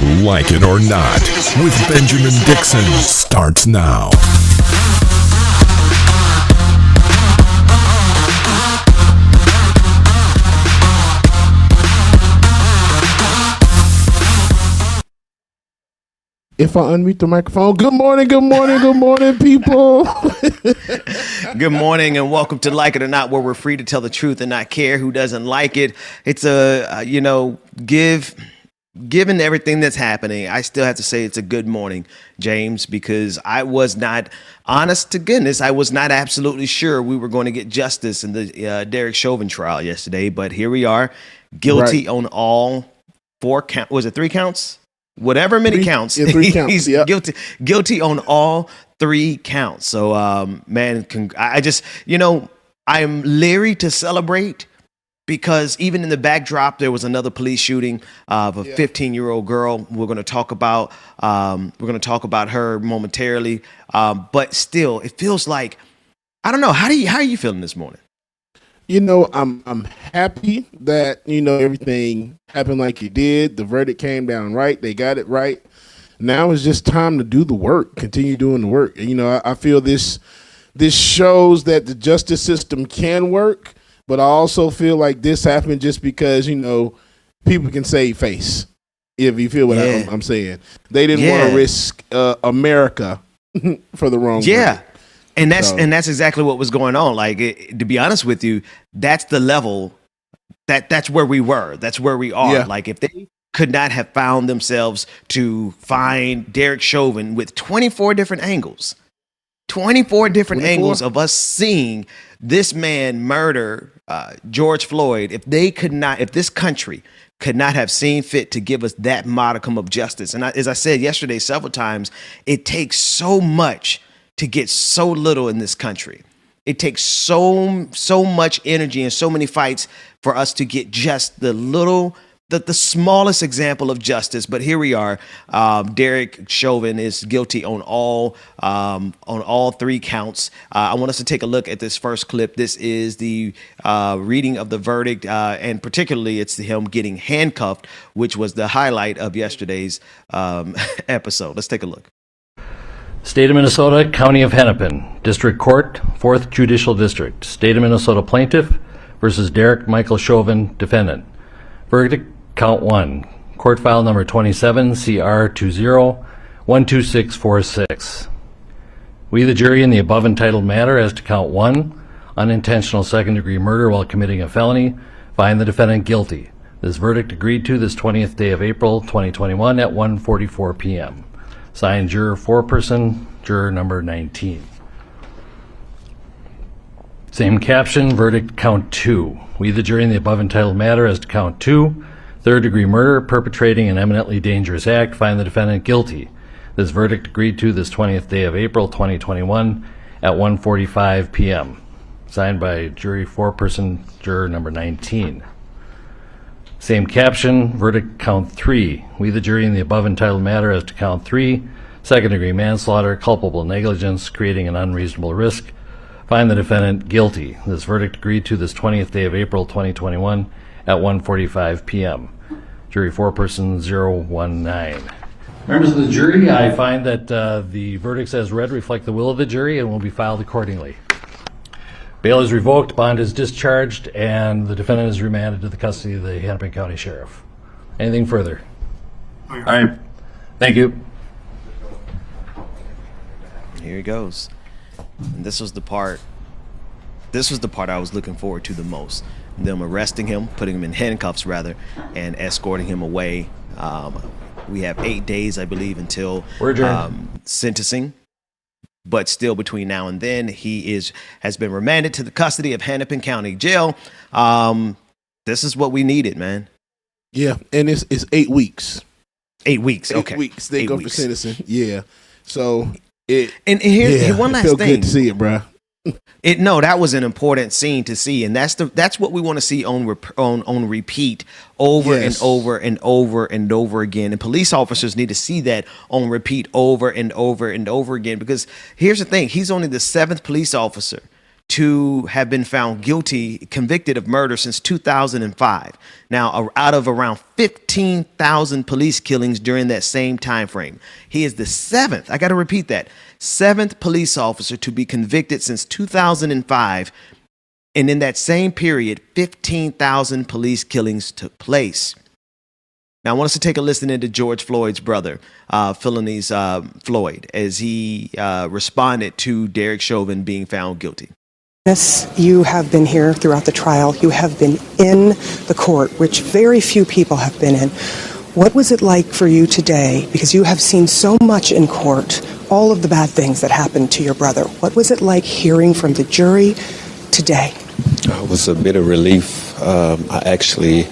Like It or Not with Benjamin Dixon starts now. If I unmute the microphone, good morning, people. Good morning and welcome to Like It or Not, where we're free to tell the truth and not care who doesn't like it. It's given everything that's happening, I still have to say it's a good morning, James, because I was not, honest to goodness, I was not absolutely sure we were going to get justice in the Derek Chauvin trial yesterday, but here we are, guilty on all four counts. Was it three counts? Whatever many counts. Yeah, three counts. He's yep. guilty on all three counts. So, man, I just, I'm leery to celebrate because even in the backdrop, there was another police shooting of a 15-year-old girl. We're going to talk about her momentarily. But still, it feels like, I don't know. How are you feeling this morning? I'm happy that, everything happened like it did. The verdict came down right. They got it right. Now it's just time to do the work, continue doing the work. I feel this shows that the justice system can work, but I also feel like this happened just because, people can save face, if you feel what I'm saying. They didn't want to risk America for the wrong verdict. And that's exactly what was going on. Like, to be honest with you, that's the level that's where we were. That's where we are. Yeah. Like, if they could not have found themselves to find Derek Chauvin with 24 different angles, 24 different angles of us seeing this man murder George Floyd, if this country could not have seen fit to give us that modicum of justice. And as I said yesterday several times, it takes so much to get so little in this country. It takes so much energy and so many fights for us to get just the smallest example of justice. But here we are. Derek Chauvin is guilty on all three counts. I want us to take a look at this first clip. This is the reading of the verdict, and particularly it's him getting handcuffed, which was the highlight of yesterday's episode. Let's take a look. State of Minnesota, County of Hennepin, District Court, 4th Judicial District. State of Minnesota Plaintiff versus Derek Michael Chauvin, Defendant. Verdict, Count 1. Court File Number 27, CR 20-12646. We, the jury, in the above entitled matter as to Count 1, unintentional second-degree murder while committing a felony, find the defendant guilty. This verdict agreed to this 20th day of April, 2021 at 1:44 p.m. Signed, Juror Foreperson, Juror Number 19. Same caption, verdict, Count 2. We, the jury, in the above entitled matter as to Count 2, third-degree murder, perpetrating an eminently dangerous act, find the defendant guilty. This verdict agreed to this 20th day of April, 2021 at 1:45 p.m. Signed by Jury Foreperson, Juror Number 19. Same caption, verdict, Count 3. We, the jury, in the above entitled matter as to Count 3, second-degree manslaughter, culpable negligence, creating an unreasonable risk, find the defendant guilty. This verdict agreed to this 20th day of April, 2021 at 1:45 p.m. Jury Foreperson 019. Members of the jury, I find that the verdicts as read reflect the will of the jury and will be filed accordingly. Bail is revoked, bond is discharged, and the defendant is remanded to the custody of the Hennepin County Sheriff. Anything further? All right. Thank you. Here he goes. And this was the part I was looking forward to the most. Them arresting him, putting him in handcuffs rather, and escorting him away. We have 8 days, I believe, until sentencing. But still, between now and then, he has been remanded to the custody of Hennepin County Jail. This is what we needed, man. Yeah, and it's 8 weeks. 8 weeks, okay. 8 weeks. They go for sentencing. Yeah. So here's one last thing. It felt good to see it, bro. That was an important scene to see, and that's what we want to see on repeat over and over and over and over again. And police officers need to see that on repeat over and over and over again, because here's the thing: he's only the 7th police officer to have been found guilty, convicted of murder since 2005. Now, out of around 15,000 police killings during that same time frame, he is the seventh. I got to repeat that. Seventh police officer to be convicted since 2005. And in that same period, 15,000 police killings took place. Now, I want us to take a listen into George Floyd's brother, Felonies Floyd, as he responded to Derek Chauvin being found guilty. Yes, you have been here throughout the trial. You have been in the court, which very few people have been in. What was it like for you today? Because you have seen so much in court, all of the bad things that happened to your brother. What was it like hearing from the jury today? It was a bit of relief. I actually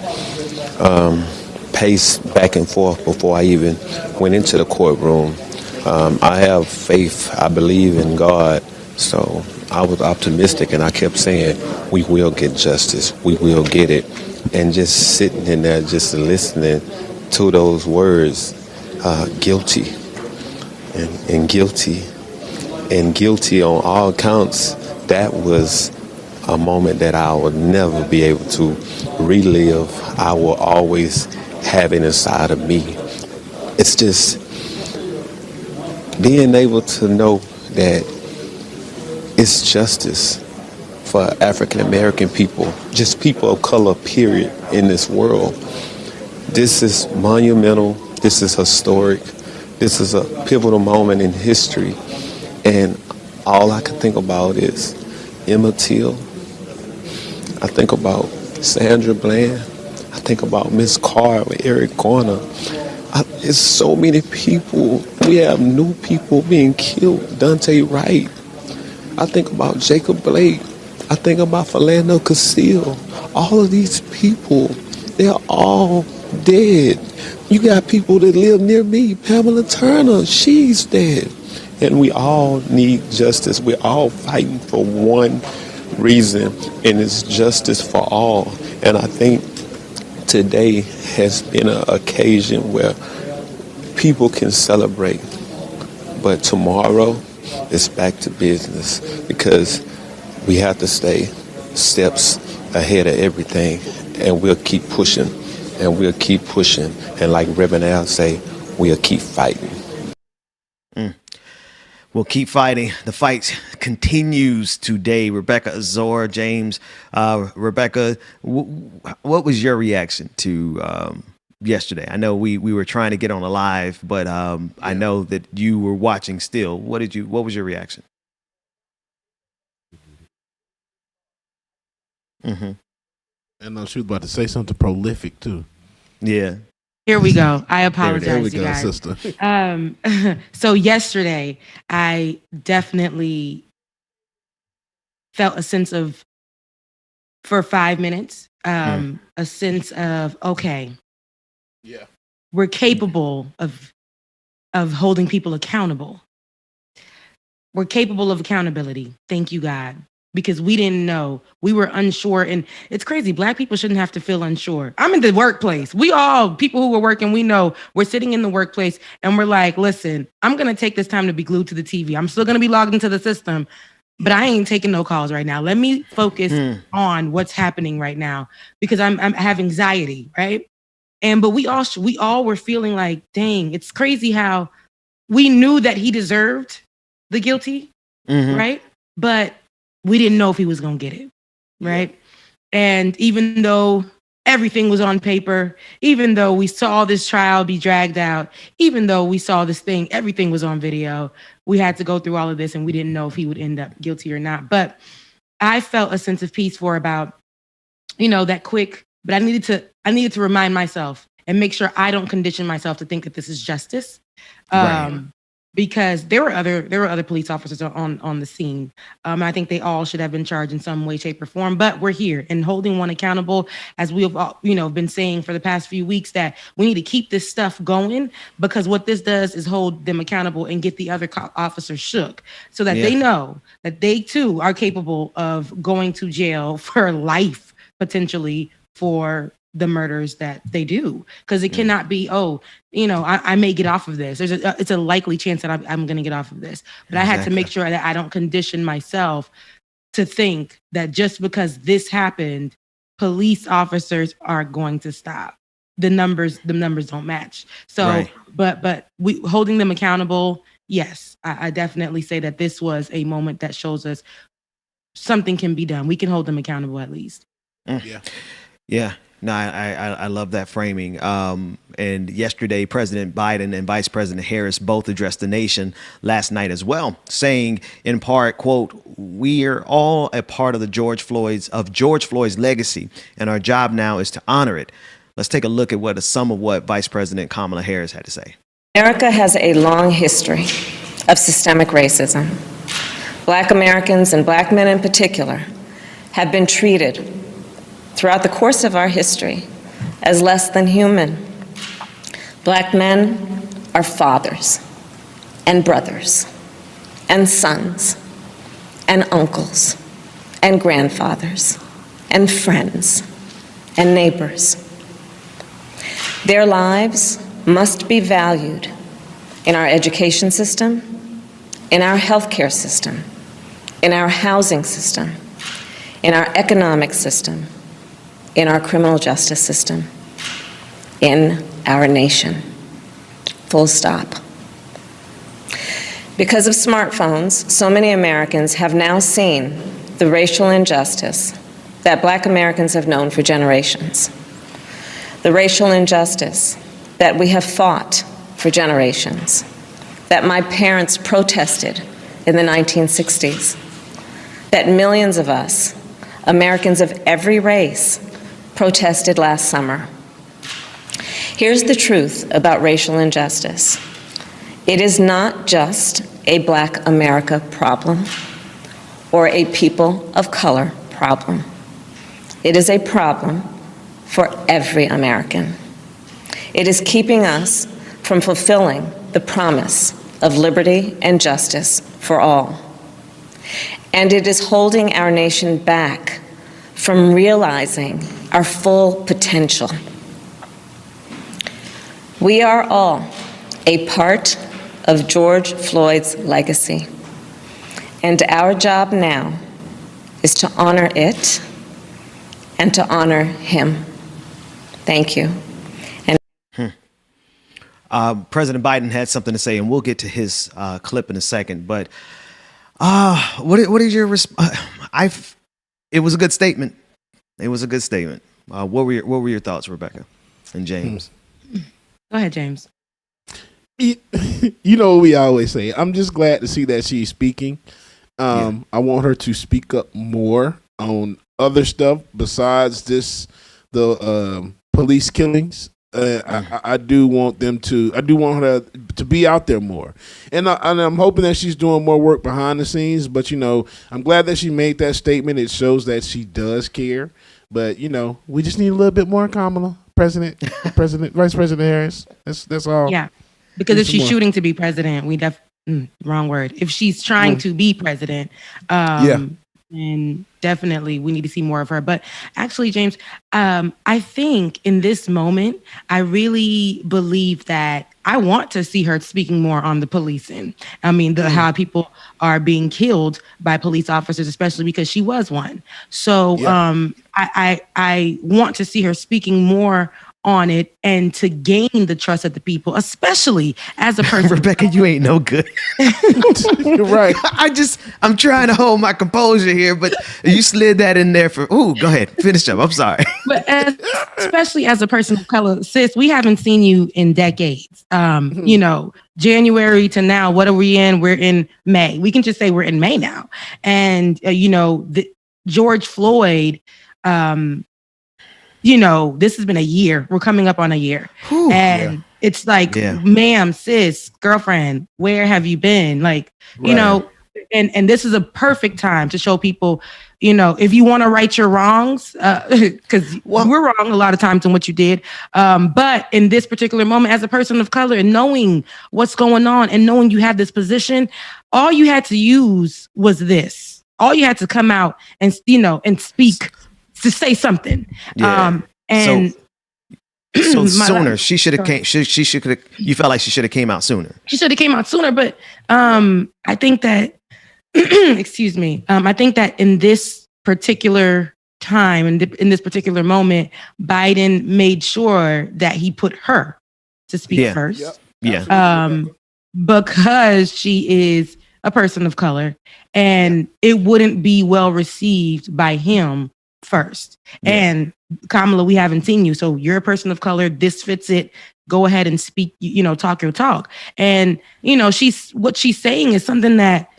paced back and forth before I even went into the courtroom. I have faith. I believe in God. So I was optimistic, and I kept saying, we will get justice. We will get it. And just sitting in there, just listening to those words, guilty and guilty and guilty on all counts, that was a moment that I will never be able to relive. I will always have it inside of me. It's just being able to know that it's justice for African American people, just people of color, period, in this world. This is monumental. This is historic. This is a pivotal moment in history. And all I can think about is Emmett Till. I think about Sandra Bland. I think about Miss Carr with Eric Garner. It's so many people. We have new people being killed. Dante Wright. I think about Jacob Blake. I think about Philando Castile. All of these people, they're all dead. You got people that live near me. Pamela Turner, she's dead. And we all need justice. We're all fighting for one reason, and it's justice for all. And I think today has been an occasion where people can celebrate, but tomorrow it's back to business, because we have to stay steps ahead of everything, and we'll keep pushing, and we'll keep pushing, and like Reverend Al say, we'll keep fighting. We'll keep fighting. The fight continues today. Rebecca Azor, James, Rebecca, what was your reaction to yesterday? I know we were trying to get on a live, but I know that you were watching still. What was your reaction? Mm-hmm. I know she was about to say something prolific too. Yeah. Here we go. I apologize, there we you go, guys. Sister. So yesterday, I definitely felt a sense of, for 5 minutes, a sense of, okay, yeah, we're capable of holding people accountable. We're capable of accountability. Thank you, God. Because we didn't know. We were unsure. And it's crazy. Black people shouldn't have to feel unsure. I'm in the workplace. We all, people who are working, we know we're sitting in the workplace and we're like, listen, I'm going to take this time to be glued to the TV. I'm still going to be logged into the system, but I ain't taking no calls right now. Let me focus on what's happening right now, because I have anxiety, right? But we all were feeling like, dang, it's crazy how we knew that he deserved the guilty, right? But we didn't know if he was going to get it, right? Yeah. And even though everything was on paper, even though we saw this trial be dragged out, even though we saw this thing, everything was on video, we had to go through all of this and we didn't know if he would end up guilty or not. But I felt a sense of peace for about, that quick, but I needed to remind myself and make sure I don't condition myself to think that this is justice. Right. Because there were other police officers on the scene. I think they all should have been charged in some way, shape, or form. But we're here and holding one accountable, as we have been saying for the past few weeks, that we need to keep this stuff going, because what this does is hold them accountable and get the other officers shook, so that they know that they too are capable of going to jail for life, potentially, for the murders that they do. Because it cannot be, I may get off of this. It's a likely chance that I'm going to get off of this. But I had to make sure that I don't condition myself to think that just because this happened, police officers are going to stop. The numbers don't match. So, Right. but we holding them accountable. Yes, I definitely say that this was a moment that shows us something can be done. We can hold them accountable at least. Yeah. No, I love that framing. And yesterday, President Biden and Vice President Harris both addressed the nation last night as well, saying in part, quote, "We are all a part of George Floyd's legacy, and our job now is to honor it." Let's take a look at some of what Vice President Kamala Harris had to say. America has a long history of systemic racism. Black Americans, and Black men in particular, have been treated throughout the course of our history as less than human. Black men are fathers and brothers and sons and uncles and grandfathers and friends and neighbors. Their lives must be valued in our education system, in our healthcare system, in our housing system, in our economic system, in our criminal justice system, in our nation. Full stop. Because of smartphones, so many Americans have now seen the racial injustice that Black Americans have known for generations. The racial injustice that we have fought for generations, that my parents protested in the 1960s, that millions of us, Americans of every race, protested last summer. Here's the truth about racial injustice. It is not just a Black America problem or a people of color problem. It is a problem for every American. It is keeping us from fulfilling the promise of liberty and justice for all. And it is holding our nation back from realizing our full potential. We are all a part of George Floyd's legacy, and our job now is to honor it and to honor him. Thank you. President Biden had something to say, and we'll get to his clip in a second. But what is your response? It was a good statement. It was a good statement. What were your thoughts, Rebecca and James? Go ahead, James. You know what we always say. I'm just glad to see that she's speaking. I want her to speak up more on other stuff besides the police killings. I do want her to be out there more, and I'm hoping that she's doing more work behind the scenes. But I'm glad that she made that statement. It shows that she does care. But we just need a little bit more, Kamala, Vice President Harris. That's all. Yeah, because if she's shooting to be president, wrong word. If she's trying to be president, and definitely we need to see more of her. But actually, James, I think in this moment, I really believe that I want to see her speaking more on the policing. I mean, how people are being killed by police officers, especially because she was one. So I want to see her speaking more on it and to gain the trust of the people, especially as a person. Rebecca, you ain't no good. You're right. I'm trying to hold my composure here, but you slid that in there go ahead, finish up. I'm sorry. But especially as a person of color, sis, we haven't seen you in decades. January to now, what are we in? We're in May. We can just say we're in May now. And, George Floyd, this has been a year. We're coming up on a year. Whew, and it's like, ma'am, sis, girlfriend, where have you been? Like, and this is a perfect time to show people, if you want to right your wrongs, because we're wrong a lot of times in what you did. But in this particular moment, as a person of color and knowing what's going on and knowing you have this position, all you had to use was this. All you had to come out and, and speak to say something. Yeah. So sooner she should have came. She should have. You felt like she should have came out sooner. She should have came out sooner, but I think that excuse me. I think that in this particular time and in this particular moment, Biden made sure that he put her to speak first. Because she is a person of color, and it wouldn't be well received by him first. And Kamala, we haven't seen you, so you're a person of color. This fits it. Go ahead and speak. Talk your talk. And what she's saying is something that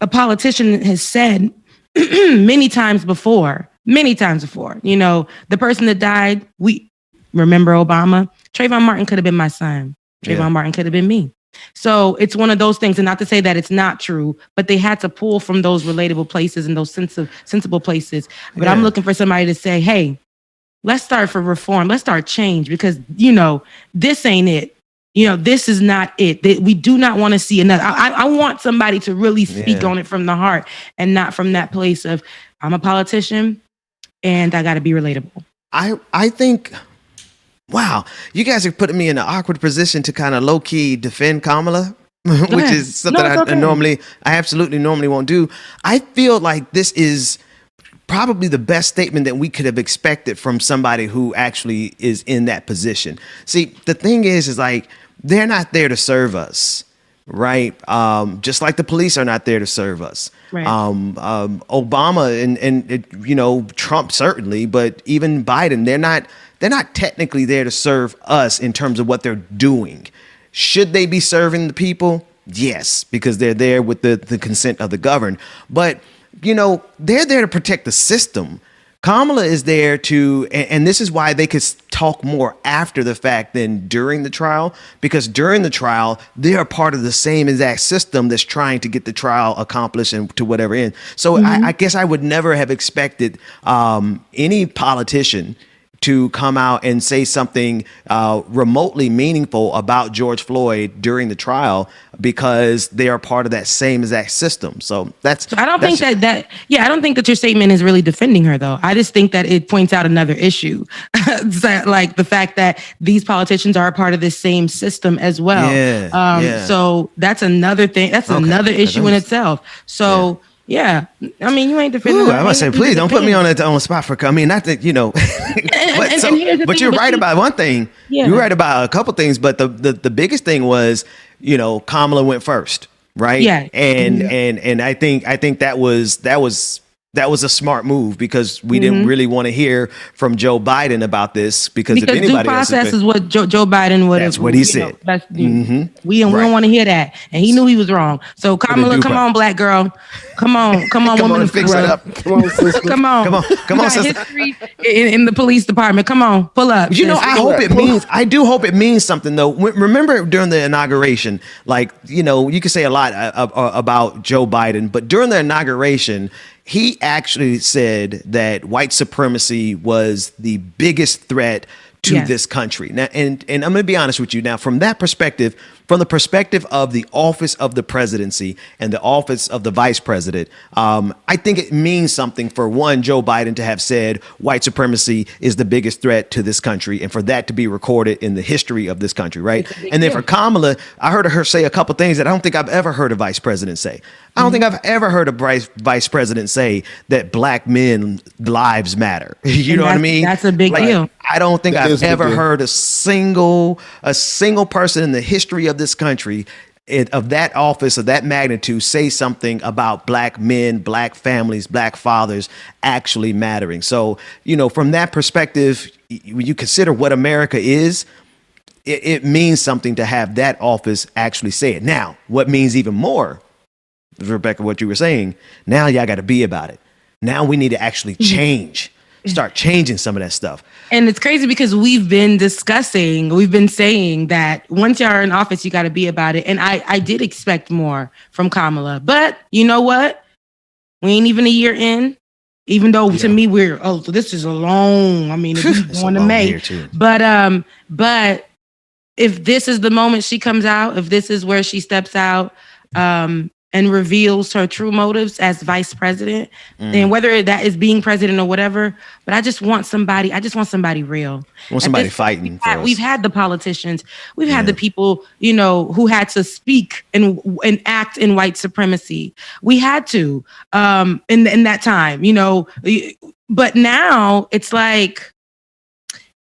a politician has said many times before. The person that died, we remember Obama. Trayvon Martin could have been my son. Trayvon Martin could have been me. So it's one of those things, and not to say that it's not true, but they had to pull from those relatable places and those sensible places. But I'm looking for somebody to say, hey, let's start for reform. Let's start change, because, this ain't it. This is not it. We do not want to see another. I want somebody to really speak on it from the heart and not from that place of, I'm a politician and I got to be relatable. I think... Wow, you guys are putting me in an awkward position to kind of low key defend Kamala, which is something I absolutely normally won't do. I feel like this is probably the best statement that we could have expected from somebody who actually is in that position. See, the thing is like, they're not there to serve us, right? Just like the police are not there to serve us. Right. Obama and Trump certainly, but even Biden, they're not technically there to serve us in terms of what they're doing. Should they be serving the people? Yes, because they're there with the consent of the governed. But, they're there to protect the system. Kamala is there to, and this is why they could talk more after the fact than during the trial, because during the trial, they are part of the same exact system that's trying to get the trial accomplished and to whatever end. So I guess I would never have expected any politician to come out and say something remotely meaningful about George Floyd during the trial, because they are part of that same exact system. So I don't think that your statement is really defending her, though. I just think that it points out another issue, like the fact that these politicians are a part of this same system as well. So that's another thing. That's another issue in itself. So. Yeah, I mean, you ain't defending. I must say, please don't put me on the spot for. I mean, not that but you're right about one thing. Yeah. You're right about a couple things, but the biggest thing was, Kamala went first, right? Yeah, and I think that was a smart move, because we didn't really want to hear from Joe Biden about this, because if anybody due process is what Joe Biden would. That's what he said. We don't want to hear that, and he knew he was wrong. So Kamala, come on, black girl, come on, woman, fix it up. Come on, sister. Come on, sister. History in the police department. Come on, pull up. I do hope it means something, though. Remember during the inauguration, you could say a lot about Joe Biden, but during the inauguration, he actually said that white supremacy was the biggest threat to this country. Now, and I'm going to be honest with you now, from that perspective, from the perspective of the office of the presidency and the office of the vice president, I think it means something for Joe Biden to have said white supremacy is the biggest threat to this country, and for that to be recorded in the history of this country, right? And then for Kamala, I heard her say a couple things that I don't think I've ever heard a vice president say. I don't think I've ever heard a vice president say that black men lives matter. You know what I mean? That's a big deal. I don't think I've ever heard a single person in the history of this country of that office, of that magnitude, say something about black men, black families, black fathers actually mattering. So, from that perspective, when you consider what America is, it means something to have that office actually say it. Now, what means even more, Rebecca, what you were saying, now y'all got to be about it. Now we need to actually change. Start changing some of that stuff. And it's crazy because we've been saying that once you are in office, you got to be about it. And I did expect more from Kamala. But you know what? We ain't even a year in, even though to me so this is a long, if we going to May. But if this is the moment she comes out, if this is where she steps out, and reveals her true motives as vice president, and whether that is being president or whatever. But I just want somebody real. I want somebody fighting for us. We've had the politicians, we've had the people, you know, who had to speak and act in white supremacy. We had to in that time, you know. But now it's like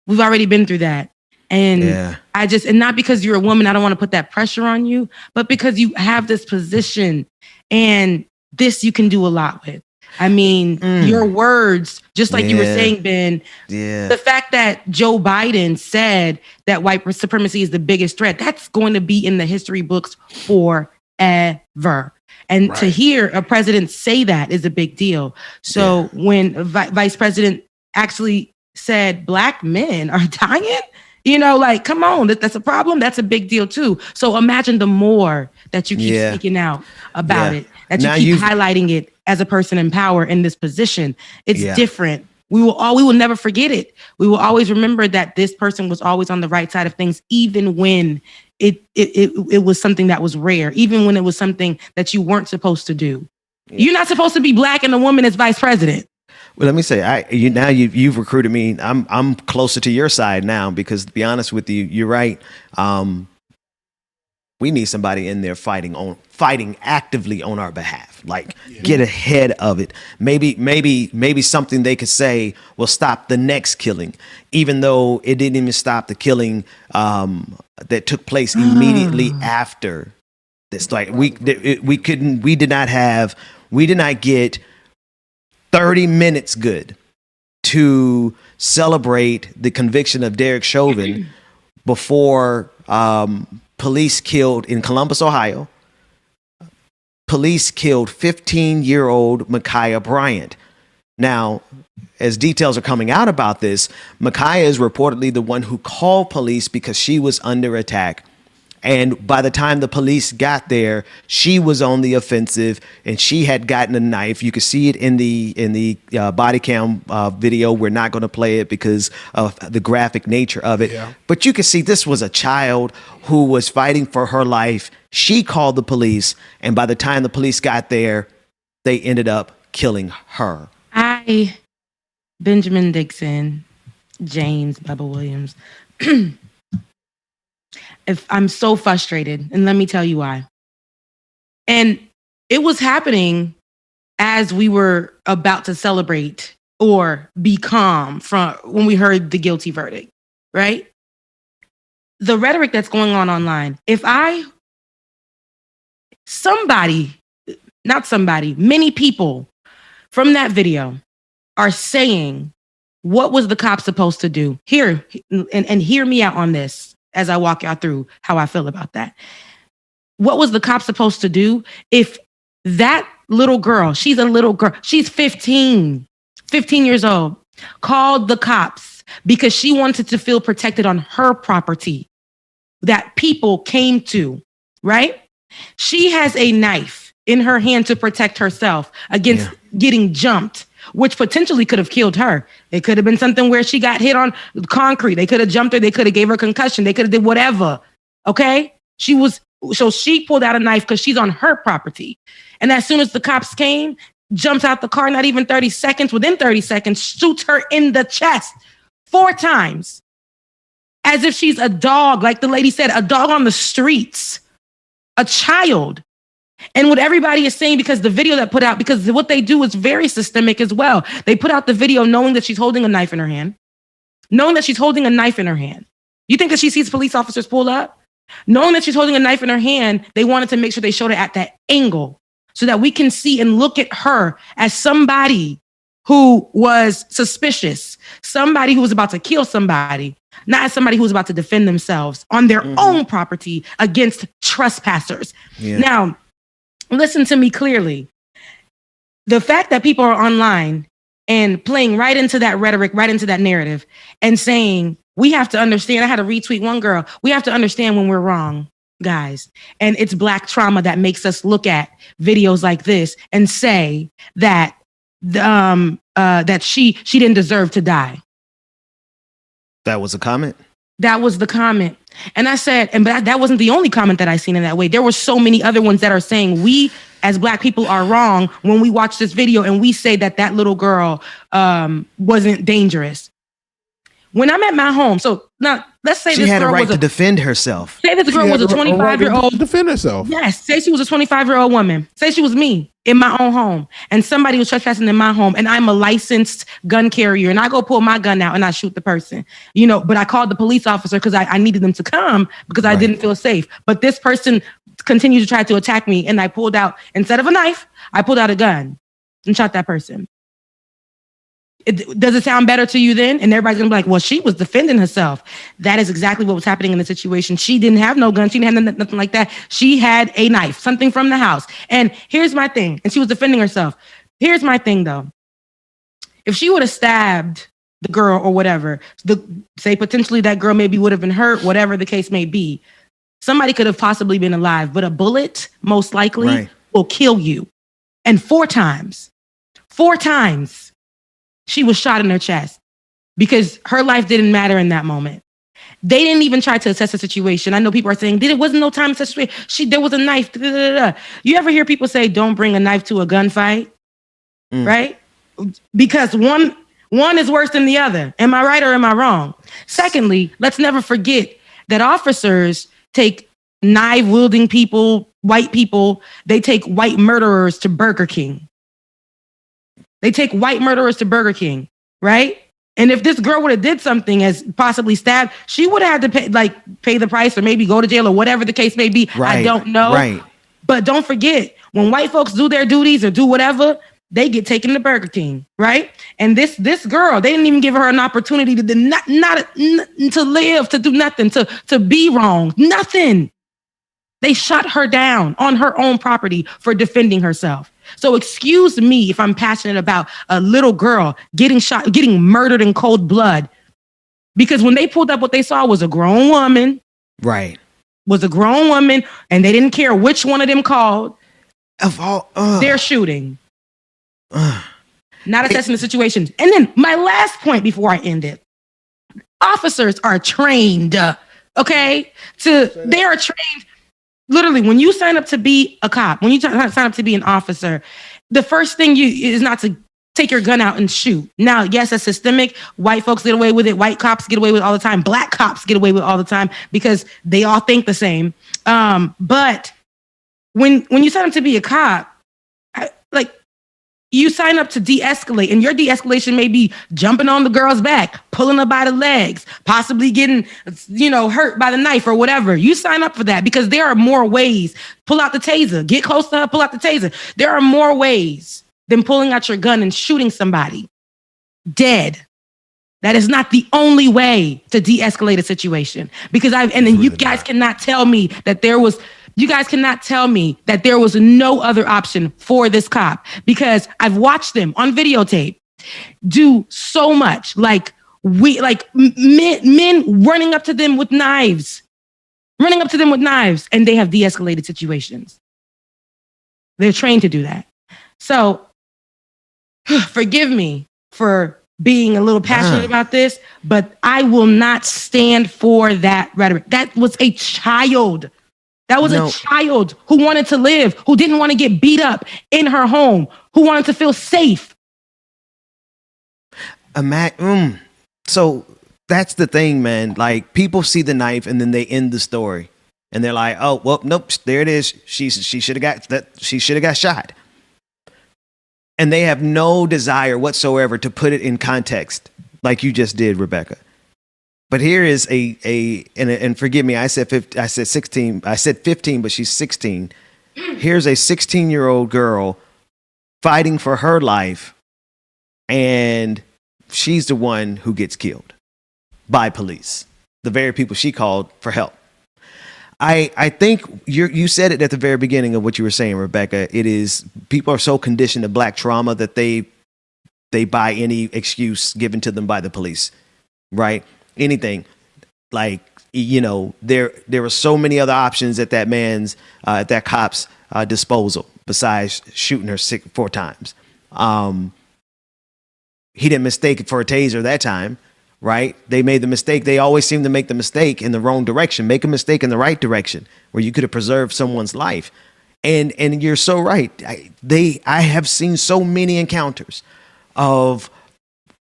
we've already been through that. And and not because you're a woman, I don't want to put that pressure on you, but because you have this position and this you can do a lot with. I mean, your words, just like you were saying, Ben, the fact that Joe Biden said that white supremacy is the biggest threat, that's going to be in the history books forever. And to hear a president say that is a big deal. So when Vice President actually said Black men are dying, you know, like, come on, that's a problem. That's a big deal, too. So imagine the more that you keep speaking out about it, that you keep highlighting it as a person in power in this position. It's different. We will never forget it. We will always remember that this person was always on the right side of things, even when it was something that was rare, even when it was something that you weren't supposed to do. You're not supposed to be Black and a woman as vice president. Well, let me say, you've recruited me. I'm closer to your side now because, to be honest with you, you're right. We need somebody in there fighting actively on our behalf. Like, get ahead of it. Maybe something they could say will stop the next killing, even though it didn't even stop the killing that took place immediately after this. Like, we did not get 30 minutes good to celebrate the conviction of Derek Chauvin before police killed in Columbus, Ohio. Police killed 15-year-old Makhia Bryant. Now, as details are coming out about this, Makhia is reportedly the one who called police because she was under attack. And by the time the police got there, she was on the offensive and she had gotten a knife. You could see it in the body cam video. We're not going to play it because of the graphic nature of it. Yeah. But you can see this was a child who was fighting for her life. She called the police. And by the time the police got there, they ended up killing her. Benjamin Dixon, James Bubba Williams. If I'm so frustrated, and let me tell you why. And it was happening as we were about to celebrate or be calm from when we heard the guilty verdict, right? The rhetoric that's going on online. Many people from that video are saying, what was the cop supposed to do? Here, and hear me out on this as I walk y'all through how I feel about that. What was the cop supposed to do if that little girl, she's a little girl, she's 15 years old, called the cops because she wanted to feel protected on her property that people came to, right? She has a knife in her hand to protect herself against getting jumped, which potentially could have killed her. It could have been something where she got hit on concrete. They could have jumped her. They could have gave her a concussion. They could have did whatever. Okay? She pulled out a knife because she's on her property. And as soon as the cops came, jumps out the car, not even 30 seconds, within 30 seconds, shoots her in the chest 4 times. As if she's a dog, like the lady said, a dog on the streets, a child. And what everybody is saying, because the video that put out, because what they do is very systemic as well. They put out the video knowing that she's holding a knife in her hand. You think that she sees police officers pull up? Knowing that she's holding a knife in her hand, they wanted to make sure they showed it at that angle so that we can see and look at her as somebody who was suspicious, somebody who was about to kill somebody, not as somebody who was about to defend themselves on their own property against trespassers. Yeah. Now, listen to me clearly. The fact that people are online and playing right into that rhetoric, right into that narrative, and saying, we have to understand, I had to retweet one girl, we have to understand when we're wrong, guys. And it's Black trauma that makes us look at videos like this and say that that she didn't deserve to die. That was a comment? That was the comment. And I said, but that wasn't the only comment that I seen in that way. There were so many other ones that are saying we as Black people are wrong when we watch this video and we say that that little girl wasn't dangerous. When I'm at my home, so now let's say she this had a girl right was to defend herself. Say this girl was a 25-year-old. Defend herself. Yes. Say she was a 25-year-old woman. Say she was me in my own home and somebody was trespassing in my home and I'm a licensed gun carrier and I go pull my gun out and I shoot the person, you know, but I called the police officer because I needed them to come because I didn't feel safe. But this person continued to try to attack me and I pulled out, instead of a knife, I pulled out a gun and shot that person. Does it sound better to you then? And everybody's gonna be like, well, she was defending herself. That is exactly what was happening in the situation. She didn't have no gun. She didn't have nothing like that. She had a knife, something from the house. And here's my thing. And she was defending herself. Here's my thing though. If she would have stabbed the girl or whatever, say potentially that girl maybe would have been hurt, whatever the case may be. Somebody could have possibly been alive, but a bullet most likely will kill you. And 4 times, she was shot in her chest because her life didn't matter in that moment. They didn't even try to assess the situation. I know people are saying, there wasn't no time to assess the situation. There was a knife. Da, da, da. You ever hear people say, don't bring a knife to a gunfight? Right? Because one is worse than the other. Am I right or am I wrong? Secondly, let's never forget that officers take knife-wielding people, white people, they take white murderers to Burger King. They take white murderers to Burger King, right? And if this girl would have did something as possibly stabbed, she would have had to pay the price or maybe go to jail or whatever the case may be. I don't know. Right. But don't forget, when white folks do their duties or do whatever, they get taken to Burger King, right? And this girl, they didn't even give her an opportunity to to live, to do nothing, to be wrong, nothing. They shot her down on her own property for defending herself. So excuse me if I'm passionate about a little girl getting shot, getting murdered in cold blood. Because when they pulled up, what they saw was a grown woman. Right. Was a grown woman, and they didn't care which one of them called. Of all, they're shooting. Not assessing the situation. And then my last point before I end it. Officers are trained, okay? They are trained. Literally, when you sign up to be a cop, when you sign up to be an officer, the first thing is not to take your gun out and shoot. Now, yes, that's systemic. White folks get away with it. White cops get away with it all the time. Black cops get away with it all the time because they all think the same. But when you sign up to be a cop, you sign up to de-escalate, and your de-escalation may be jumping on the girl's back, pulling her by the legs, possibly getting, hurt by the knife or whatever. You sign up for that because there are more ways. Pull out the taser, get close to her, pull out the taser. There are more ways than pulling out your gun and shooting somebody dead. That is not the only way to de-escalate a situation. Because you guys cannot tell me that there was no other option for this cop, because I've watched them on videotape do so much, men running up to them with knives, and they have de-escalated situations. They're trained to do that. So forgive me for being a little passionate about this, but I will not stand for that rhetoric. That was a child. A child who wanted to live, who didn't want to get beat up in her home, who wanted to feel safe. So that's the thing, man. Like, people see the knife and then they end the story, and they're like, "Oh, well, nope, there it is. She should have got that. She should have got shot." And they have no desire whatsoever to put it in context, like you just did, Rebecca. But here is and forgive me, I said 16, I said 15, but she's 16. Here's a 16-year-old girl fighting for her life, and she's the one who gets killed by police, the very people she called for help. I think you said it at the very beginning of what you were saying, Rebecca. It is, people are so conditioned to Black trauma that they buy any excuse given to them by the police, right? Anything. Like, there were so many other options at that cop's disposal besides shooting her 4 times. He didn't mistake it for a taser that time, right? They made the mistake. They always seem to make the mistake in the wrong direction. Make a mistake in the right direction where you could have preserved someone's life. And you're so right. I have seen so many encounters of,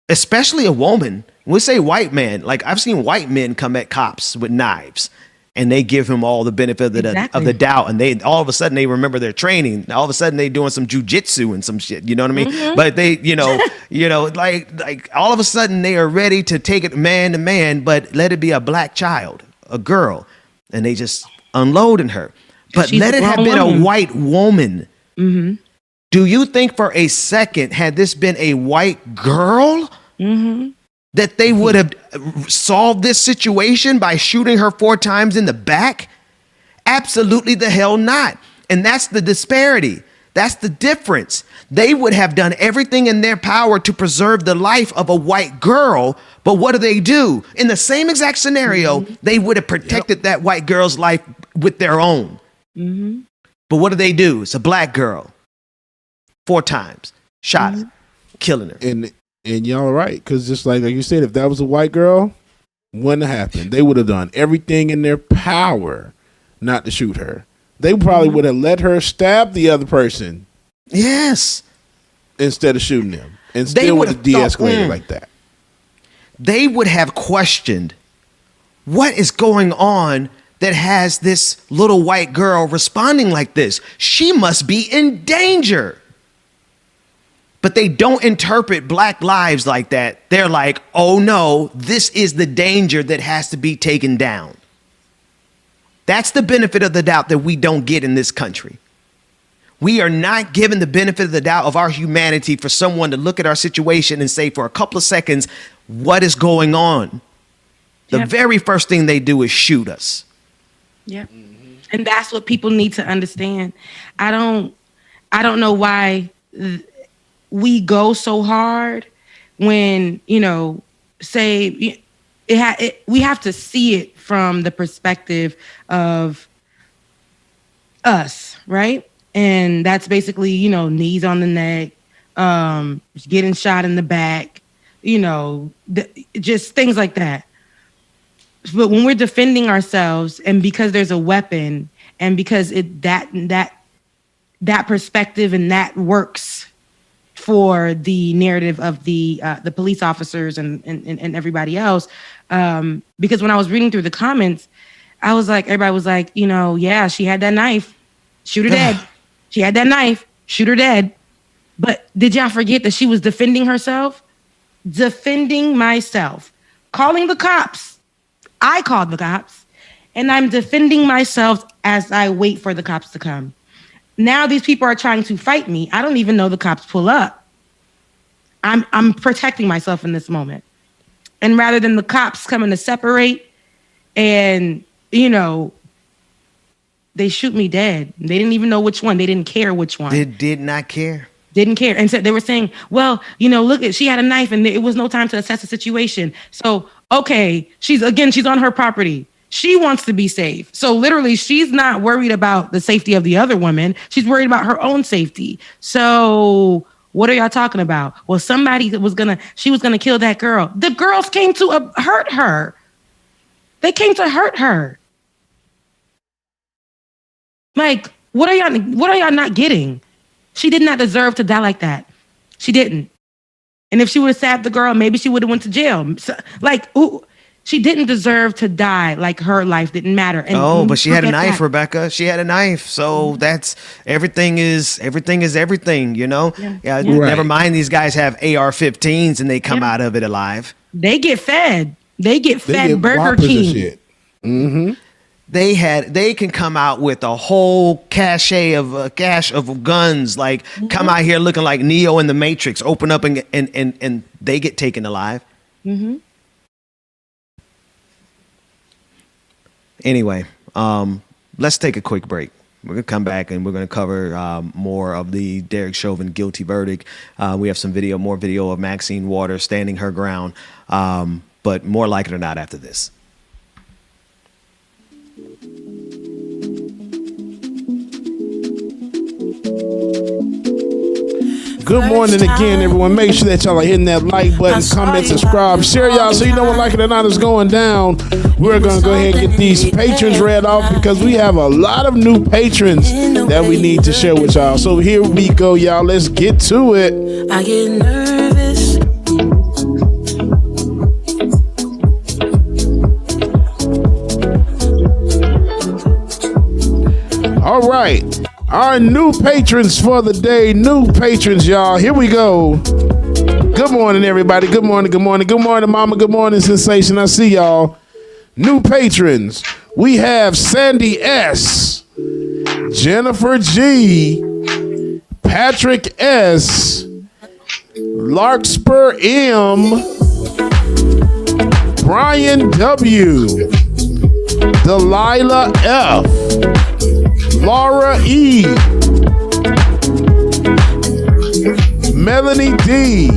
especially a woman. We say white man. Like, I've seen white men come at cops with knives, and they give him all the benefit of the doubt, and they all of a sudden they remember their training. All of a sudden they doing some jujitsu and some shit. You know what I mean? Mm-hmm. But they, like all of a sudden they are ready to take it man to man, but let it be a black child, a girl, and they just unloading her. But She's let it have been a white woman. Mm-hmm. Do you think for a second, had this been a white girl, Mm-hmm. that they would have solved this situation by shooting her 4 times in the back? Absolutely the hell not. And that's the disparity. That's the difference. They would have done everything in their power to preserve the life of a white girl. But what do? In the same exact scenario, they would have protected that white girl's life with their own. Mm-hmm. But what do? It's a black girl. 4 times. Shot her. Killing her. And y'all are right, because just like you said, if that was a white girl, wouldn't have happened. They would have done everything in their power not to shoot her. They probably would have let her stab the other person. Yes. Instead of shooting them. And still would have de-escalated like that. They would have questioned what is going on that has this little white girl responding like this. She must be in danger. But they don't interpret black lives like that. They're like, oh no, this is the danger that has to be taken down. That's the benefit of the doubt that we don't get in this country. We are not given the benefit of the doubt of our humanity for someone to look at our situation and say for a couple of seconds, what is going on? The very first thing they do is shoot us. Yeah. And that's what people need to understand. I don't know why we go so hard when, say we have to see it from the perspective of us, right? And that's basically, knees on the neck, getting shot in the back, just things like that. But when we're defending ourselves, and because there's a weapon, and because that perspective and that works for the narrative of the police officers and everybody else, because when I was reading through the comments, I was like, everybody was like, yeah, she had that knife, shoot her dead. She had that knife, shoot her dead. But did y'all forget that she was defending herself? Defending myself, calling the cops. I called the cops, and I'm defending myself as I wait for the cops to come. Now these people are trying to fight me. I don't even know the cops pull up. I'm protecting myself in this moment. And rather than the cops coming to separate and, they shoot me dead. They didn't even know which one. They didn't care which one. They did not care. Didn't care. And so they were saying, well, look, she had a knife and it was no time to assess the situation. So, okay, she's on her property. She wants to be safe. So literally, she's not worried about the safety of the other woman. She's worried about her own safety. So what are y'all talking about? Well, somebody was going to kill that girl. The girls came to hurt her. They came to hurt her. Like, what are y'all not getting? She did not deserve to die like that. She didn't. And if she would have stabbed the girl, maybe she would have went to jail. So, she didn't deserve to die. Like, her life didn't matter. And but she had a knife, Rebecca. She had a knife. So that's everything is everything, Yeah. Right. Never mind, these guys have AR-15s and they come out of it alive. They get fed. They get Burger King. Shit. Mm-hmm. They can come out with a whole cache of guns, like come out here looking like Neo in the Matrix, open up and they get taken alive. Mm-hmm. Anyway, let's take a quick break. We're gonna come back and we're gonna cover more of the Derek Chauvin guilty verdict. We have more video of Maxine Waters standing her ground, but more likely or not after this. Good morning again, everyone. Make sure that y'all are hitting that like button, comment, subscribe, share, y'all, so you know what Like It or Not is going down. We're going to go ahead and get these patrons read off because we have a lot of new patrons that we need to share with y'all. So here we go, y'all. Let's get to it. I get nervous. All right. Our new patrons for the day. New patrons, y'all. Here we go. Good morning, everybody. Good morning, good morning. Good morning, mama. Good morning, Sensation. I see y'all. New patrons. We have Sandy S., Jennifer G., Patrick S., Larkspur M., Brian W., Delilah F., Laura E., Melanie D.,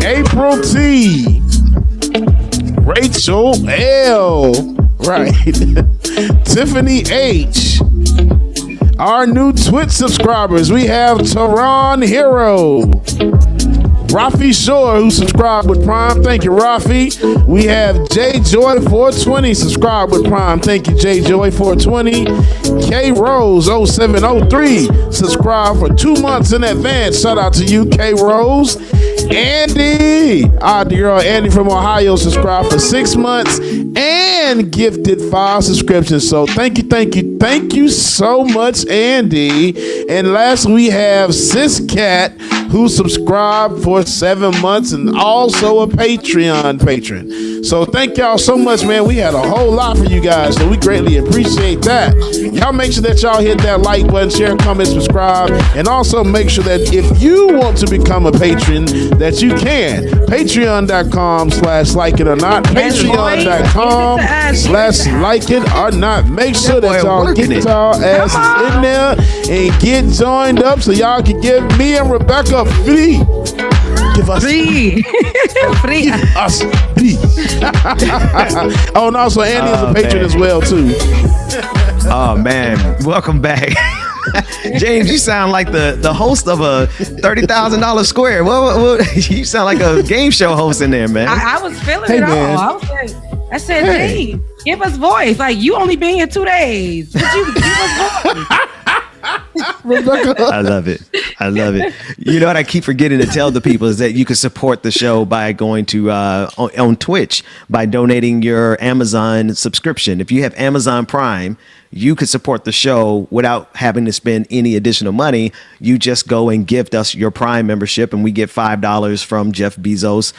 April T., Rachel L., right, Tiffany H. Our new Twitch subscribers, we have Tehran Hero, Rafi Shore, who subscribed with Prime. Thank you, Rafi. We have J Joy 420 subscribed with Prime. Thank you, J Joy 420. K Rose 0703 subscribed for 2 months in advance. Shout out to you, K Rose. Andy, our girl Andy from Ohio, subscribed for 6 months and gifted 5 subscriptions. So thank you so much, Andy. And last we have Sis Cat, who subscribed for 7 months and also a Patreon patron. So thank y'all so much, man. We had a whole lot for you guys, so we greatly appreciate that. Y'all make sure that y'all hit that like button, share, comment, subscribe, and also make sure that if you want to become a patron, that you can. Patreon.com/likeItOrNot. Patreon.com/likeItOrNot. Make sure that y'all get y'all asses in there and get joined up so y'all can give me and Rebecca free. Give us free. Free. Give us free. Oh, and also Andy is a patron as well, too. Oh, man. Welcome back. James, you sound like the host of a $30,000 square. Well, you sound like a game show host in there, man. I was feeling it all. I said, hey, give us voice. Like, you only been here 2 days. But you give us voice. I love it. You know what I keep forgetting to tell the people is that you can support the show by going to on Twitch by donating your Amazon subscription. If you have Amazon Prime, you could support the show without having to spend any additional money. You just go and gift us your Prime membership, and we get $5 from Jeff Bezos.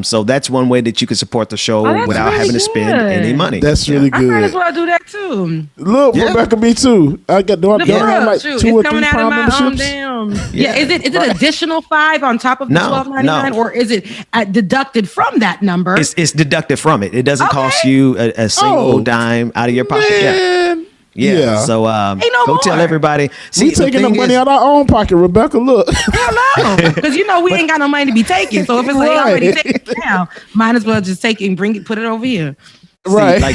So that's one way that you can support the show without having to spend any money. That's really good. I might as well do that too. Look, Rebecca, me too. I got do I have like 2 or 3 Prime memberships? Is it additional $5 on top of the $12.99, or is it deducted from that number? It's deducted from it. It doesn't cost you a single dime out of your pocket. Man. Yeah. So go tell everybody. See, we taking the money out of our own pocket, Rebecca. Look. Hell no. Because we ain't got no money to be taking. So if it's like already taken now, might as well just take it and put it over here. Right. I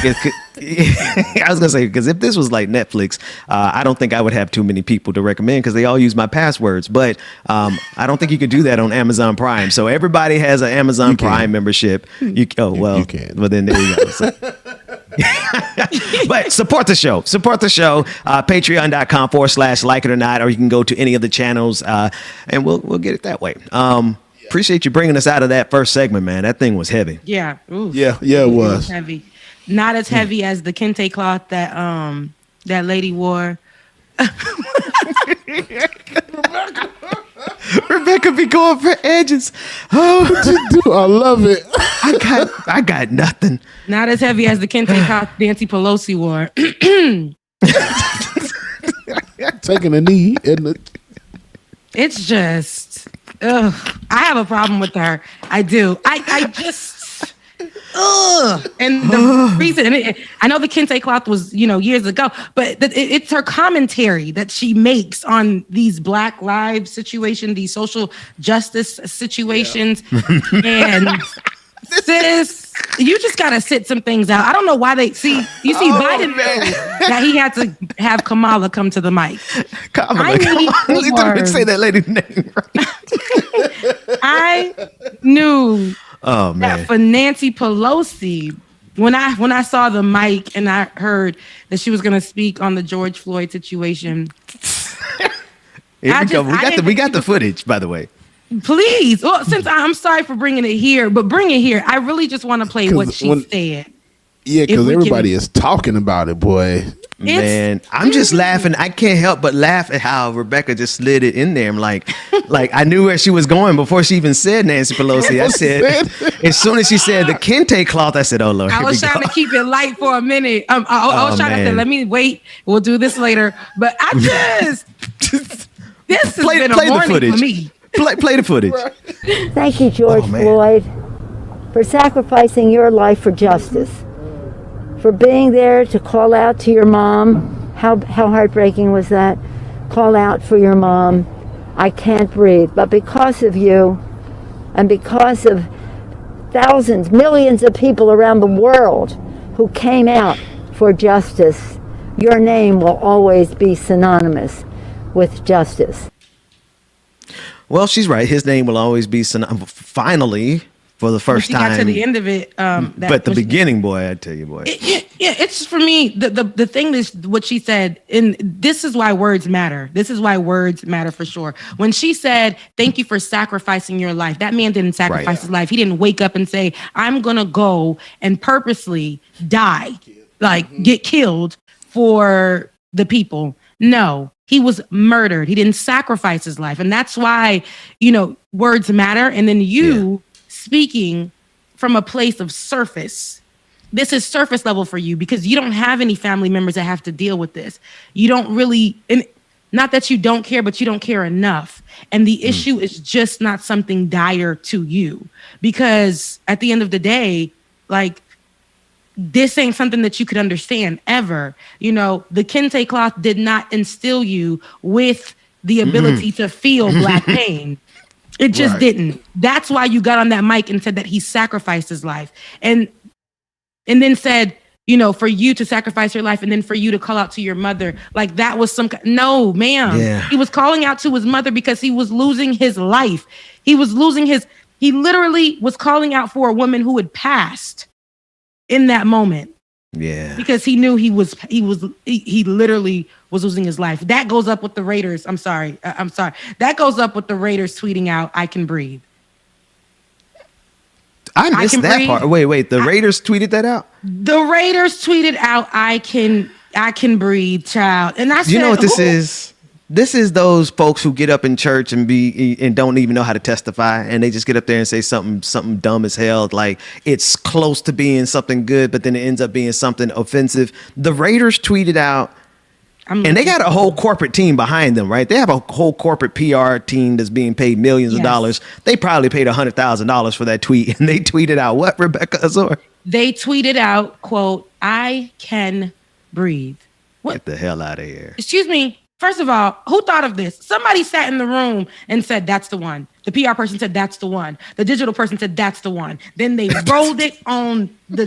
was gonna say, because if this was like Netflix, I don't think I would have too many people to recommend because they all use my passwords. But I don't think you could do that on Amazon Prime. So everybody has an Amazon Prime membership. You can. Well, then there you go. So. But support the show. Patreon.com/likeItOrNot, or you can go to any of the channels, and we'll get it that way. Appreciate you bringing us out of that first segment, man. That thing was heavy. Yeah. Ooh. Yeah, it was heavy. Not as heavy as the kente cloth that that lady wore. Rebecca be going for edges. Oh, I love it. I got nothing. Not as heavy as the kente cloth Nancy Pelosi wore. Taking a knee in It's just, I have a problem with her. I do. I just. And the reason, I know the kente cloth was, years ago, but it's her commentary that she makes on these Black Lives situations, these social justice situations. And Sis, you just gotta sit some things out. I don't know why they see. You see, Biden that he had to have Kamala come to the mic. Kamala, say that lady's name right. I knew Oh man, that for Nancy Pelosi, when I saw the mic and I heard that she was going to speak on the George Floyd situation. We got the footage, by the way. Please, well, since I'm sorry for bringing it here, but bring it here. I really just want to play what she said. Yeah, because everybody is talking about it, boy. Man, I'm just laughing. I can't help but laugh at how Rebecca just slid it in there. I'm like I knew where she was going before she even said Nancy Pelosi. I said, as soon as she said the kente cloth, I said, oh, Lord. I was trying to keep it light for a minute. I was trying to say, let me wait. We'll do this later. But I just, this has been a morning for me. Play the footage. Thank you, George Floyd, for sacrificing your life for justice. For being there to call out to your mom. How heartbreaking was that? Call out for your mom. I can't breathe. But because of you, and because of thousands, millions of people around the world who came out for justice, your name will always be synonymous with justice. Well, she's right. His name will always be synonymous. Finally, for the first time. Got to the end of it. But the beginning, boy, I tell you, boy. It's for me, the thing is what she said, and this is why words matter. This is why words matter for sure. When she said, thank you for sacrificing your life, that man didn't sacrifice his life. He didn't wake up and say, I'm going to go and purposely die, get killed for the people. No, he was murdered. He didn't sacrifice his life. And that's why, words matter. And then speaking from a place of surface. This is surface level for you because you don't have any family members that have to deal with this. You don't really, and not that you don't care, but you don't care enough. And the issue is just not something dire to you because at the end of the day, this ain't something that you could understand ever. The kente cloth did not instill you with the ability to feel Black pain. It just didn't. That's why you got on that mic and said that he sacrificed his life. And then said, for you to sacrifice your life and then for you to call out to your mother. That was no, ma'am. Yeah. He was calling out to his mother because he was losing his life. He literally was calling out for a woman who had passed in that moment. Yeah. Because he knew he literally was losing his life. That goes up with the Raiders. I'm sorry. That goes up with the Raiders tweeting out, I can breathe. I missed that part. Wait. The Raiders tweeted that out? The Raiders tweeted out, I can breathe, child. And I said, you know what this is? This is those folks who get up in church and don't even know how to testify, and they just get up there and say something dumb as hell, like it's close to being something good, but then it ends up being something offensive. The Raiders tweeted out, and they got a whole corporate team behind them, right? They have a whole corporate PR team that's being paid millions of dollars. They probably paid $100,000 for that tweet, and they tweeted out what, Rebecca Azor? They tweeted out, quote, I can breathe. What? Get the hell out of here. Excuse me. First of all, who thought of this? Somebody sat in the room and said, that's the one. The PR person said, that's the one. The digital person said, that's the one. Then they rolled it on the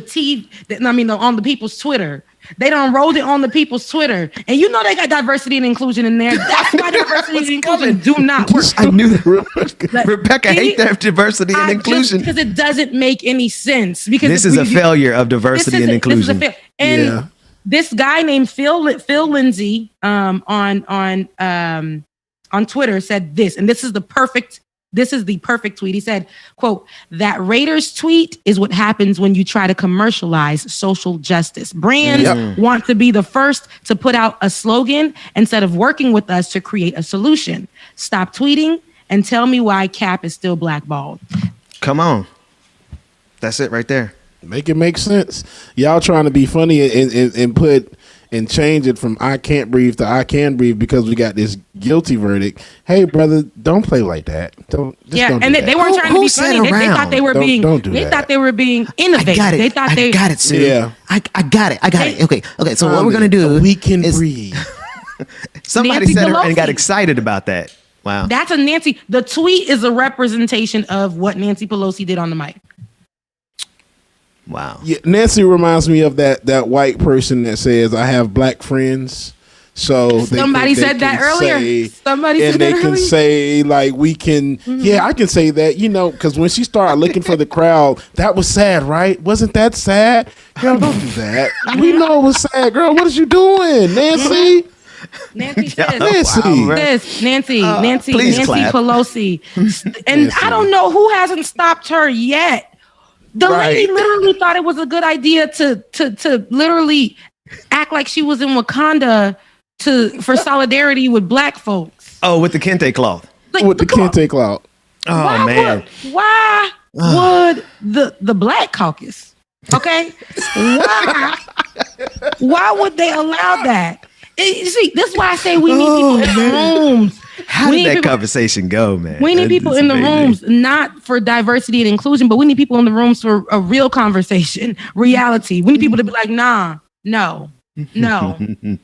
on the people's Twitter. They done rolled it on the people's Twitter. And they got diversity and inclusion in there. That's why diversity and inclusion do not work. I knew that. Rebecca hates that diversity and inclusion. Because it doesn't make any sense. Because this is a failure of diversity and inclusion. This guy named Phil Lindsay on Twitter said this, and this is the perfect tweet. He said, quote, that Raiders tweet is what happens when you try to commercialize social justice. Brands want to be the first to put out a slogan instead of working with us to create a solution. Stop tweeting and tell me why Cap is still blackballed. Come on. That's it right there. Make it make sense. Y'all trying to be funny and change it from I can't breathe to I can breathe because we got this guilty verdict. Hey, brother, don't play like that. Don't do and that. They weren't trying to be funny. They thought they were being. They thought they were being innovative. I got it, Sue. Yeah, I got it. Okay. So what we're gonna do? We can breathe. Somebody Nancy said it Pelosi. and got excited about that. Wow. That's a Nancy. The tweet is a representation of what Nancy Pelosi did on the mic. Wow. Yeah, Nancy reminds me of that white person that says, "I have black friends." So somebody said that earlier. Somebody said that earlier. And they can say, like, we can, I can say that, because when she started looking for the crowd, that was sad, right? Wasn't that sad? Girl, don't do that. We know it was sad, girl. What is you doing, Nancy? Nancy says, Nancy Pelosi. And Nancy. I don't know who hasn't stopped her yet. The lady literally thought it was a good idea to literally act like she was in Wakanda for solidarity with black folks. Oh, with the kente cloth. With the kente cloth. Oh, man. Why would the Black Caucus, okay? Why would they allow that? You see, this is why I say we need people in the rooms. How did that conversation go, man? We need people in the rooms, not for diversity and inclusion, but we need people in the rooms for a real conversation, reality. We need people to be like, nah, no. Exactly.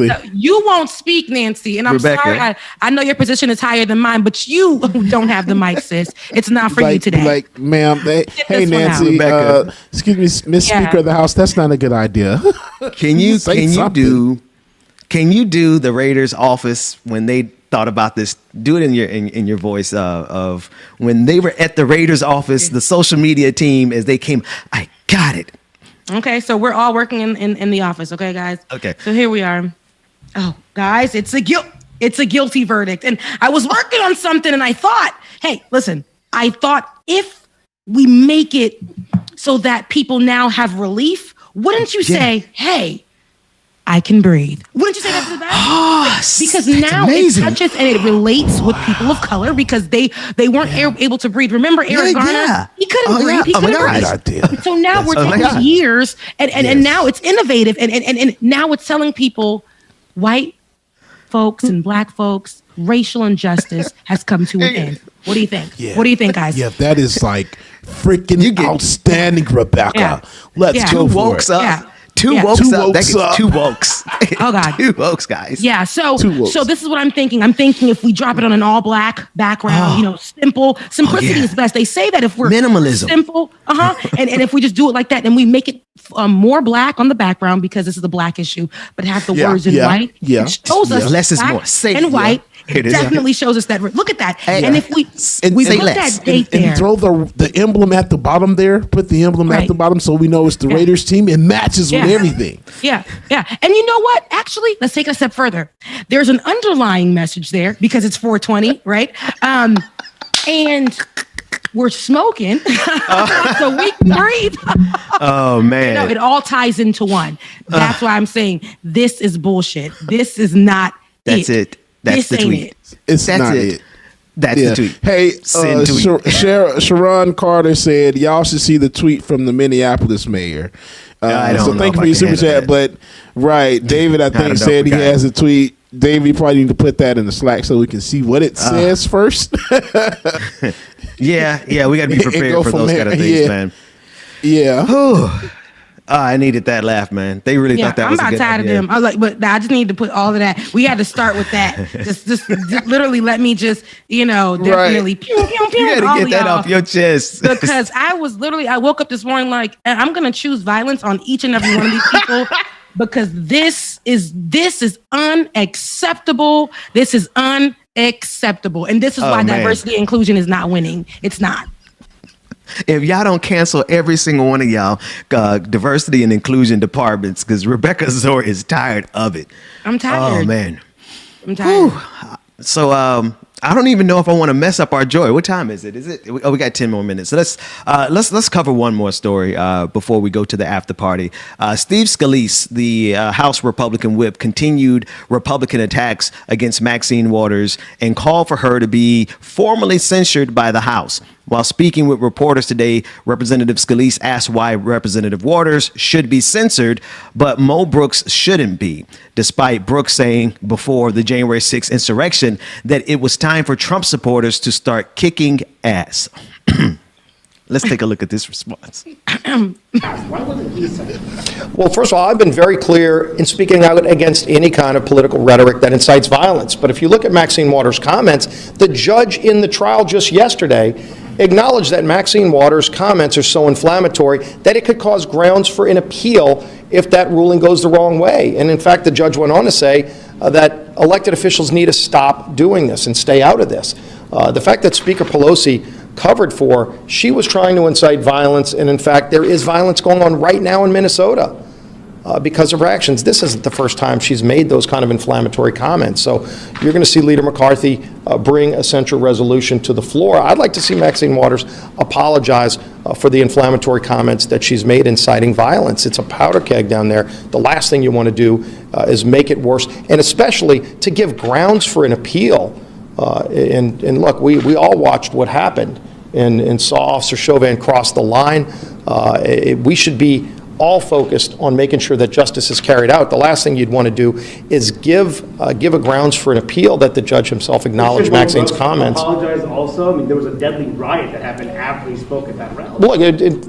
No, you won't speak, Nancy. And I'm sorry. I know your position is higher than mine, but you don't have the mic, sis. It's not for you today. Like, ma'am, hey, Nancy, excuse me, Miss Speaker of the House, that's not a good idea. Can you do the Raiders office when they thought about this? Do it in your voice of when they were at the Raiders office, the social media team, as they came, I got it. Okay, so we're all working in the office, okay, guys? Okay. So here we are. Oh, guys, it's a guilty verdict. And I was working on something and I thought, hey, listen, I thought if we make it so that people now have relief, wouldn't you say, hey, I can breathe? Wouldn't you say that to the back? Because now amazing. It touches and it relates with people of color because they weren't able to breathe. Remember Eric Garner? Yeah. He couldn't breathe. He couldn't breathe. So now we're taking years and now it's innovative and now it's telling people, white folks and black folks, racial injustice has come to an end. What do you think? Yeah. What do you think, guys? Yeah, that is like freaking outstanding, Rebecca. Yeah. Let's go for it. Yeah. Two wokes up. Two wokes. Oh God. Two wokes, guys. Yeah. So this is what I'm thinking. I'm thinking if we drop it on an all black background, simplicity is best. They say that if we're minimalism, simple, and if we just do it like that, and we make it more black on the background because this is a black issue, but have the words in white. Yeah. It shows us less is more. And white. It definitely shows us that. Look at that. And if we put that date there. And throw the emblem at the bottom there. Put the emblem at the bottom so we know it's the Raiders team. It matches with everything. Yeah. And you know what? Actually, let's take it a step further. There's an underlying message there because it's 420, right? And we're smoking so we can breathe. Oh, man. It all ties into one. That's why I'm saying this is bullshit. This is not That's it. That's the tweet. It's not it. That's the tweet. Hey, Sharon Carter said, y'all should see the tweet from the Minneapolis mayor. So thank you for your super chat. But David, I think said he has a tweet. David, you probably need to put that in the Slack so we can see what it says first. Yeah, we got to be prepared for those kind of things, man. Yeah. I needed that laugh, man. They really thought that was a good idea. I'm about tired of them. I was like, but I just need to put all of that. We had to start with that. just literally let me just, definitely pew, pew, pew. You got to get that off your chest. Because I woke up this morning like, I'm going to choose violence on each and every one of these people because this is unacceptable. This is unacceptable. And this is why diversity and inclusion is not winning. It's not. If y'all don't cancel every single one of y'all diversity and inclusion departments, because Rebecca Zor is tired of it. I'm tired. Oh, man. I'm tired. So I don't even know if I want to mess up our joy. What time is it? We got 10 more minutes. So let's cover one more story before we go to the after party. Steve Scalise, the House Republican whip, continued Republican attacks against Maxine Waters and called for her to be formally censured by the House. While speaking with reporters today, Representative Scalise asked why Representative Waters should be censored, but Mo Brooks shouldn't be, despite Brooks saying before the January 6th insurrection that it was time for Trump supporters to start kicking ass. Let's take a look at this response. Well, first of all, I've been very clear in speaking out against any kind of political rhetoric that incites violence. But if you look at Maxine Waters' comments, the judge in the trial just yesterday acknowledged that Maxine Waters' comments are so inflammatory that it could cause grounds for an appeal if that ruling goes the wrong way. And in fact, the judge went on to say that elected officials need to stop doing this and stay out of this. The fact that Speaker Pelosi covered for, she was trying to incite violence, and in fact, there is violence going on right now in Minnesota because of her actions. This isn't the first time she's made those kind of inflammatory comments. So you're going to see Leader McCarthy bring a central resolution to the floor. I'd like to see Maxine Waters apologize for the inflammatory comments that she's made inciting violence. It's a powder keg down there. The last thing you want to do is make it worse, and especially to give grounds for an appeal. And look, we all watched what happened and saw Officer Chauvin cross the line. We should be all focused on making sure that justice is carried out. The last thing you'd want to do is give a grounds for an appeal that the judge himself acknowledged Maxine's comments. Apologize also. I mean, there was a deadly riot that happened after he spoke at that rally. Look,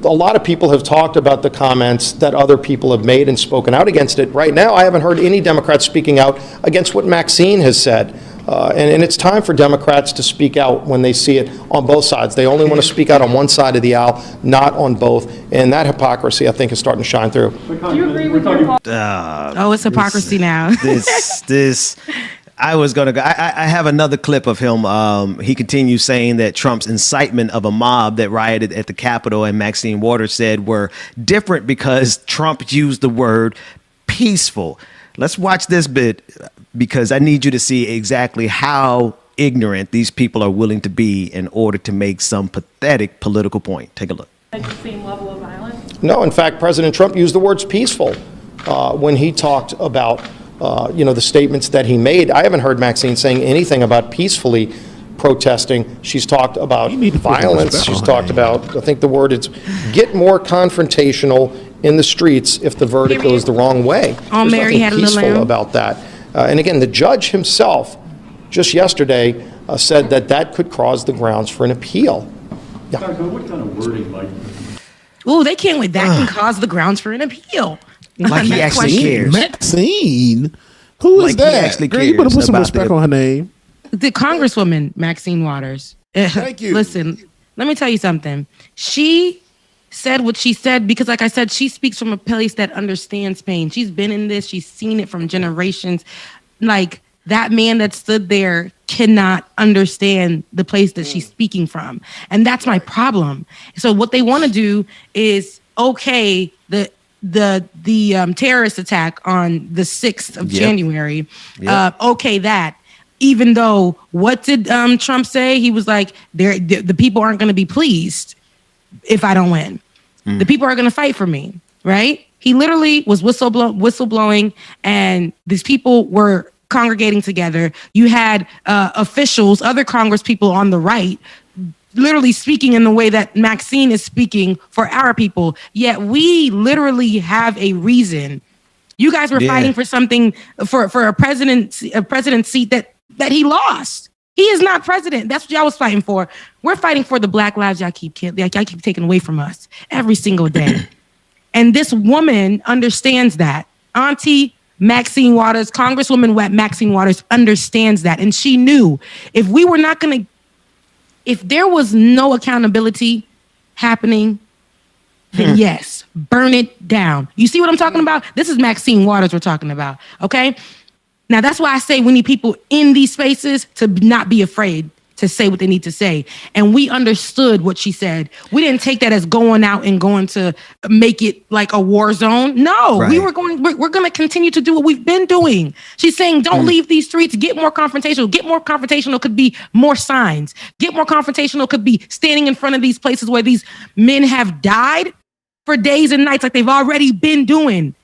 a lot of people have talked about the comments that other people have made and spoken out against it. Right now, I haven't heard any Democrats speaking out against what Maxine has said. And it's time for Democrats to speak out when they see it on both sides. They only want to speak out on one side of the aisle, not on both. And that hypocrisy, I think, is starting to shine through. Do you agree with your it's hypocrisy now. I was going to go. I have another clip of him. He continues saying that Trump's incitement of a mob that rioted at the Capitol and Maxine Waters said were different because Trump used the word peaceful. Let's watch this bit because I need you to see exactly how ignorant these people are willing to be in order to make some pathetic political point. Take a look. The same level of violence? No, in fact, President Trump used the words peaceful when he talked about the statements that he made. I haven't heard Maxine saying anything about peacefully protesting. She's talked about violence. She's talked about, I think the word is, get more confrontational in the streets if the verdict goes the wrong way. Oh, Mary had a little peaceful about that. And again, the judge himself just yesterday said that could cause the grounds for an appeal. Yeah. What kind of wording like? Ooh, they can't wait. That can cause the grounds for an appeal. Like he actually cares. Maxine? Who is that? He actually Girl, you better put some cares respect on her name. The Congresswoman, Maxine Waters. Thank you. Listen, let me tell you something. She said what she said because, like I said, she speaks from a place that understands pain. She's been in this. She's seen it from generations. Like, that man that stood there cannot understand the place that she's speaking from. And that's my problem. So what they want to do is okay the terrorist attack on the 6th of January. Okay, that. Even though, what did Trump say? He was like, the people aren't going to be pleased if I don't win. The people are going to fight for me, right? He literally was whistleblowing, and these people were congregating together. You had officials, other Congress people on the right, literally speaking in the way that Maxine is speaking for our people. Yet we literally have a reason. You guys were fighting for something, for a president seat that he lost. He is not president. That's what y'all was fighting for. We're fighting for the black lives y'all keep taking away from us every single day. And this woman understands that. Auntie Maxine Waters, Congresswoman Maxine Waters understands that. And she knew if there was no accountability happening, then yes, burn it down. You see what I'm talking about? This is Maxine Waters we're talking about, okay? Now, that's why I say we need people in these spaces to not be afraid to say what they need to say. And we understood what she said. We didn't take that as going out and going to make it like a war zone. No, right. we're going to continue to do what we've been doing. She's saying, don't leave these streets, get more confrontational. Get more confrontational could be more signs. Get more confrontational could be standing in front of these places where these men have died for days and nights like they've already been doing.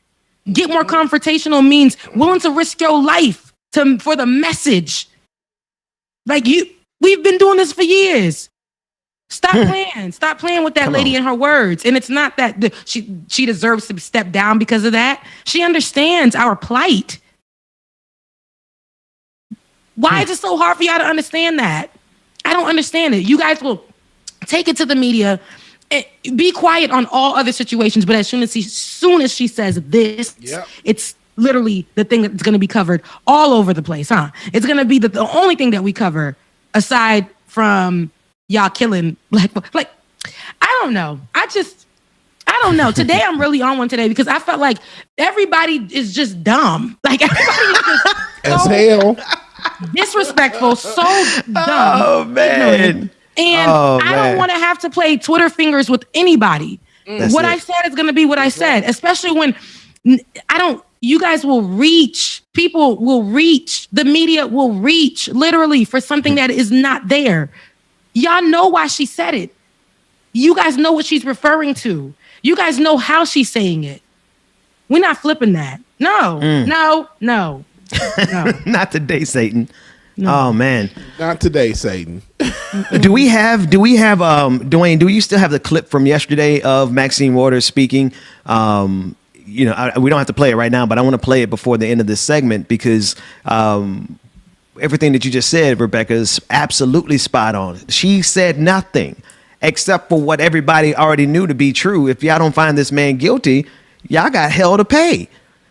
Get more confrontational means willing to risk your life for the message. Like we've been doing this for years. Stop playing. Stop playing with that lady and her words. And it's not that she deserves to step down because of that. She understands our plight. Why is it so hard for y'all to understand that? I don't understand it. You guys will take it to the media. Be quiet on all other situations, but as soon as she says this, it's literally the thing that's going to be covered all over the place, huh? It's going to be the only thing that we cover aside from y'all killing black folks. Like, I don't know. I don't know. Today I'm really on one today because I felt like everybody is just dumb. Like everybody is just as hell disrespectful, so dumb. Oh man. Ignorant. And I don't want to have to play Twitter fingers with anybody. What I said is going to be what I said, especially when you guys will reach, people will reach, the media will reach literally for something that is not there. Y'all know why she said it. You guys know what she's referring to. You guys know how she's saying it. We're not flipping that. No. Not today, Satan. No. Oh man. Not today, Satan. do we have Dwayne, do you still have the clip from yesterday of Maxine Waters speaking? We don't have to play it right now, but I want to play it before the end of this segment because everything that you just said, Rebecca, is absolutely spot on. She said nothing except for what everybody already knew to be true. If y'all don't find this man guilty, y'all got hell to pay.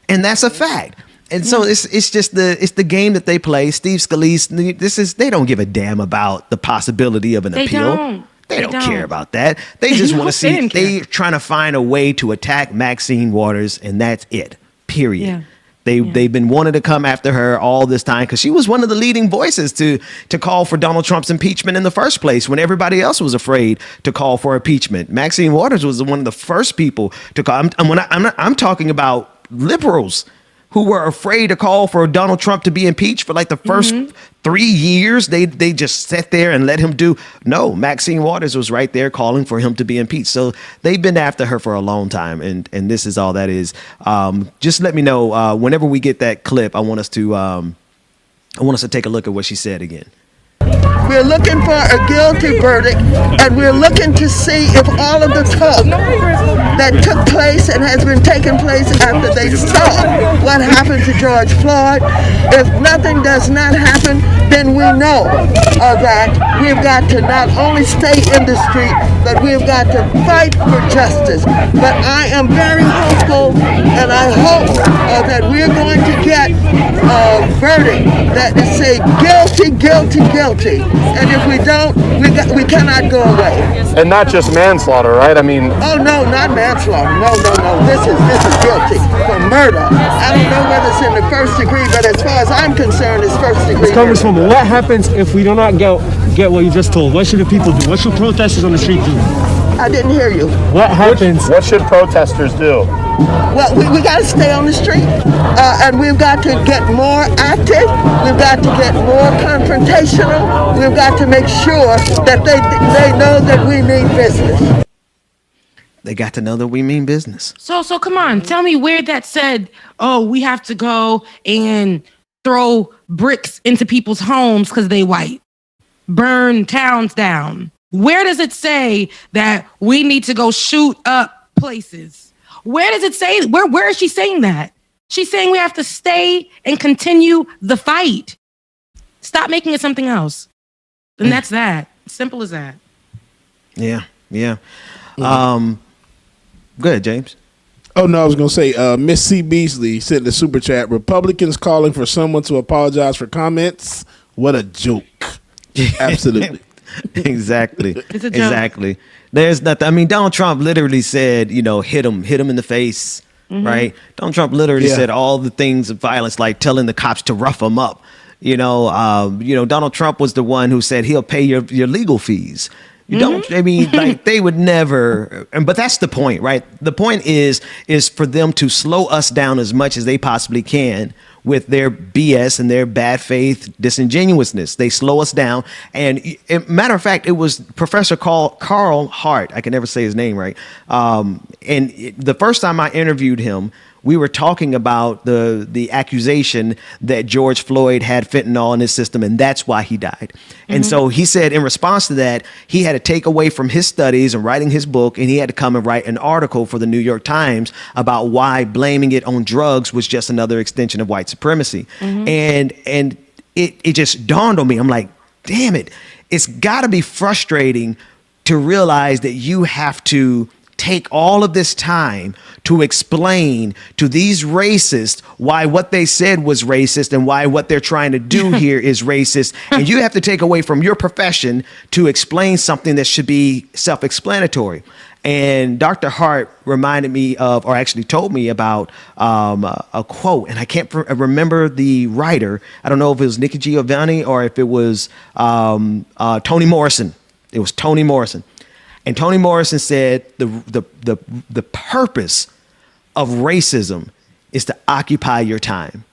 And that's a fact. And so it's just the game that they play. Steve Scalise, they don't give a damn about the possibility of an appeal. They don't care about that. They just want to see, they're trying to find a way to attack Maxine Waters, and that's it. Period. Yeah. They've been wanting to come after her all this time because she was one of the leading voices to call for Donald Trump's impeachment in the first place when everybody else was afraid to call for impeachment. Maxine Waters was one of the first people to call. I'm talking about liberals who were afraid to call for Donald Trump to be impeached for like the first 3 years. They just sat there and let him do. No, Maxine Waters was right there calling for him to be impeached. So they've been after her for a long time. And this is all that is. Just let me know whenever we get that clip. I want us to take a look at what she said again. We're looking for a guilty verdict, and we're looking to see if all of the talk that took place and has been taking place after they saw what happened to George Floyd, if nothing does not happen, then we know that we've got to not only stay in the street, but we've got to fight for justice. But I am very hopeful, and I hope that we're going to get a verdict that is say guilty, guilty, guilty. And if we don't, we cannot go away. And not just manslaughter, right? I mean... Oh, no, not manslaughter. No. This is guilty for murder. I don't know whether it's in the first degree, but as far as I'm concerned, it's first degree. Congresswoman, what happens if we do not get what you just told? What should the people do? What should protesters on the street do? I didn't hear you. What happens? What should protesters do? Well, we got to stay on the street, and we've got to get more active. We've got to get more confrontational. We've got to make sure that they know that we mean business. They got to know that we mean business. So come on, tell me where that said, oh, we have to go and throw bricks into people's homes because they white, burn towns down. Where does it say that we need to go shoot up places? Where does it say? Where is she saying that? She's saying we have to stay and continue the fight. Stop making it something else. And that's that. Simple as that. Yeah. Go ahead, James. Oh, no, I was going to say, Miss C. Beasley sent the super chat. Republicans calling for someone to apologize for comments. What a joke. Absolutely. Exactly. It's a joke. Exactly. There's nothing. I mean, Donald Trump literally said, hit him in the face, right? Donald Trump literally said all the things of violence, like telling the cops to rough him up. Donald Trump was the one who said he'll pay your legal fees. They would never, but that's the point, right? The point is for them to slow us down as much as they possibly can with their BS and their bad faith disingenuousness. They slow us down. And matter of fact, it was Professor Carl Hart. I can never say his name right. And the first time I interviewed him, we were talking about the accusation that George Floyd had fentanyl in his system, and that's why he died. And so he said in response to that, he had to take away from his studies and writing his book, and he had to come and write an article for the New York Times about why blaming it on drugs was just another extension of white supremacy. And it just dawned on me. I'm like, damn it. It's got to be frustrating to realize that you have to take all of this time to explain to these racists why what they said was racist and why what they're trying to do here is racist. And you have to take away from your profession to explain something that should be self-explanatory. And Dr. Hart reminded me of, or actually told me about a quote, and I can't remember the writer. I don't know if it was Nikki Giovanni or if it was Toni Morrison. It was Toni Morrison. And Toni Morrison said the purpose of racism is to occupy your time.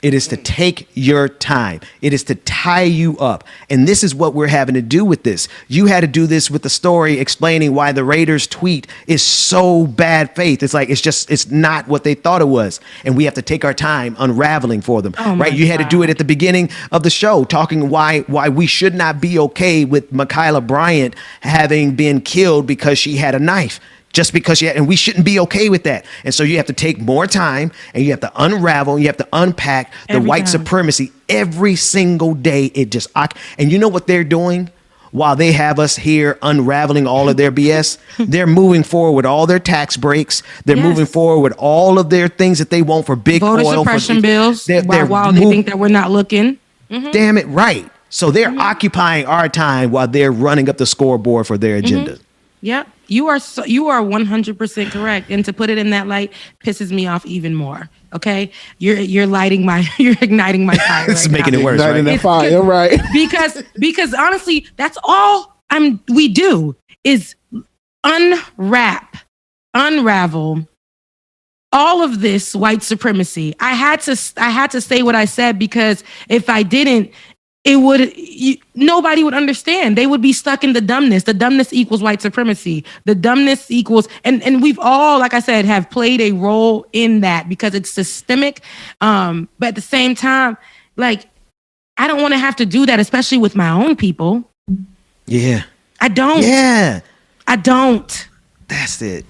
It is to take your time. It is to tie you up. And this is what we're having to do with this. You had to do this with the story explaining why the Raiders tweet is so bad faith. It's like, it's not what they thought it was. And we have to take our time unraveling for them, right? You had to do it at the beginning of the show, talking why we should not be okay with Makhia Bryant having been killed because she had a knife. Just because and we shouldn't be okay with that. And so you have to take more time and you have to unravel, you have to unpack the white supremacy every single day. And you know what they're doing while they have us here unraveling all of their BS? They're moving forward with all their tax breaks. They're moving forward with all of their things that they want for big voter oil. suppression bills while they think that we're not looking. Damn it, right. So they're occupying our time while they're running up the scoreboard for their agenda. Yep. You are 100% correct. And to put it in that light pisses me off even more. Okay. You're igniting my fire. It's making it worse. Igniting that fire, right? Because honestly, that's all we do is unravel all of this white supremacy. I had to say what I said, because if I didn't, nobody would understand. They would be stuck in the dumbness. The dumbness equals white supremacy. The dumbness equals, and we've all, like I said, have played a role in that because it's systemic. But at the same time, like, I don't want to have to do that, especially with my own people. Yeah. I don't. Yeah. I don't. That's it.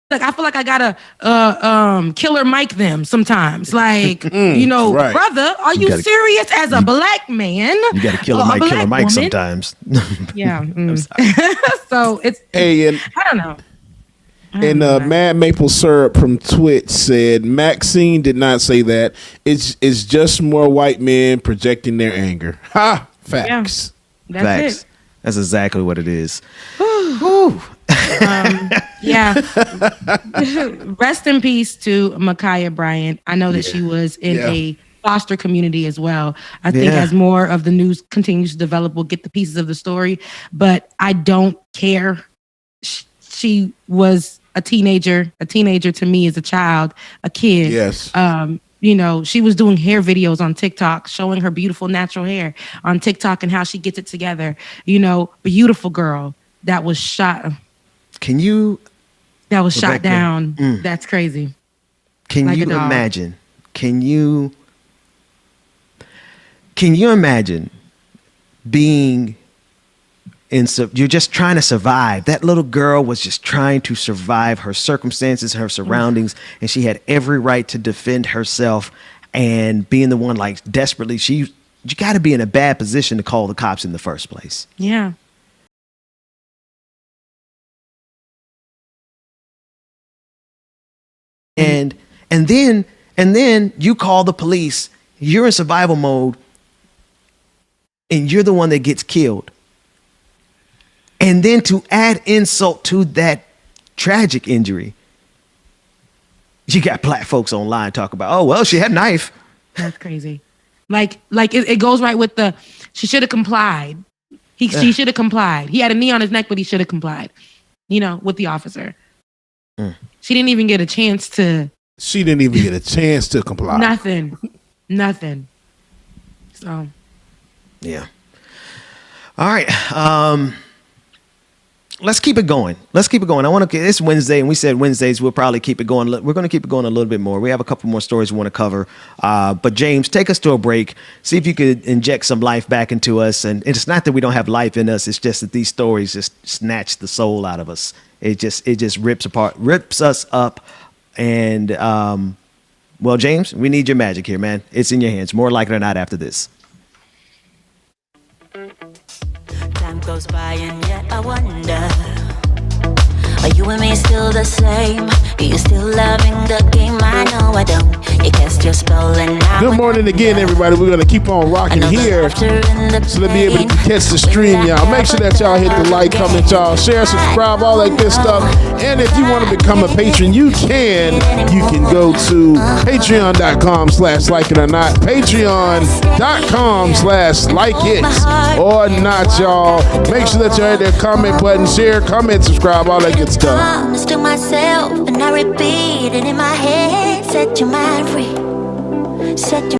Like, I feel like I gotta killer Mike them sometimes. Like, brother, are you serious as a black man? You gotta killer Mike woman? sometimes. Yeah. So it's I don't know. And Mad Maple Syrup from Twitch said Maxine did not say that. It's just more white men projecting their anger. Ha! Facts. Yeah, that's it. That's exactly what it is. Yeah. Rest in peace to Makhia Bryant. I know that she was in a foster community as well. I think as more of the news continues to develop, we'll get the pieces of the story. But I don't care. She was a teenager. A teenager to me is a child, a kid. Yes. She was doing hair videos on TikTok, showing her beautiful natural hair on TikTok and how she gets it together. Beautiful girl that was shot. That was shot down. That's crazy. Can you imagine? Can you imagine being you're just trying to survive. That little girl was just trying to survive her circumstances, her surroundings, and she had every right to defend herself. And being the one, like, desperately, you got to be in a bad position to call the cops in the first place. Yeah. And then you call the police. You're in survival mode, and you're the one that gets killed. And then to add insult to that tragic injury, you got black folks online talking about, oh, well, she had a knife. That's crazy. Like it goes right with she should have complied. She should have complied. He had a knee on his neck, but he should have complied, with the officer. She didn't even get a chance to. She didn't even get a chance to comply. Nothing. So. Yeah. All right. Let's keep it going. I want to. It's Wednesday, and we said Wednesdays we'll probably keep it going. We're going to keep it going a little bit more. We have a couple more stories we want to cover. But James, take us to a break. See if you could inject some life back into us. And it's not that we don't have life in us. It's just that these stories just snatch the soul out of us. It just rips us up. And well, James, we need your magic here, man. It's in your hands, more likely than not after this. goes by and yet I wonder, are you and me still the same? Are you still loving the game? I know I don't. You cast your spell and now. Good morning again, everybody. We're gonna keep on rocking here, so to be able to catch the stream, y'all. Make sure that y'all hit the like, comment, y'all, share, subscribe, all that good stuff. And if you want to become a patron, you can. You can go to patreon.com/likeItOrNot, patreon.com/likeIt or not, y'all. Make sure that you hit that comment button, share, comment, subscribe, all that good stuff. Promise to myself and I repeat it in my head. Set your mind free. Set your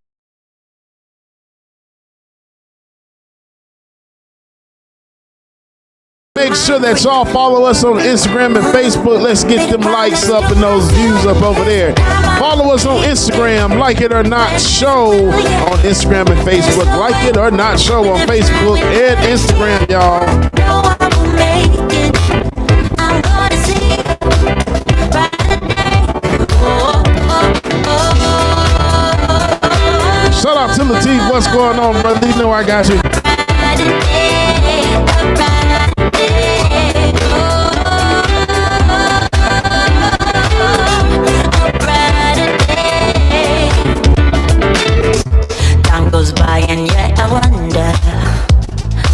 Make sure that y'all follow us on Instagram and Facebook. Let's get them likes up and those views up over there. Follow us on Instagram, Like It or Not Show on Instagram and Facebook. Like It or Not Show on Facebook and Instagram, y'all. Shout out to Latif. What's going on, brother? You know I got you. Time goes by and yet I wonder,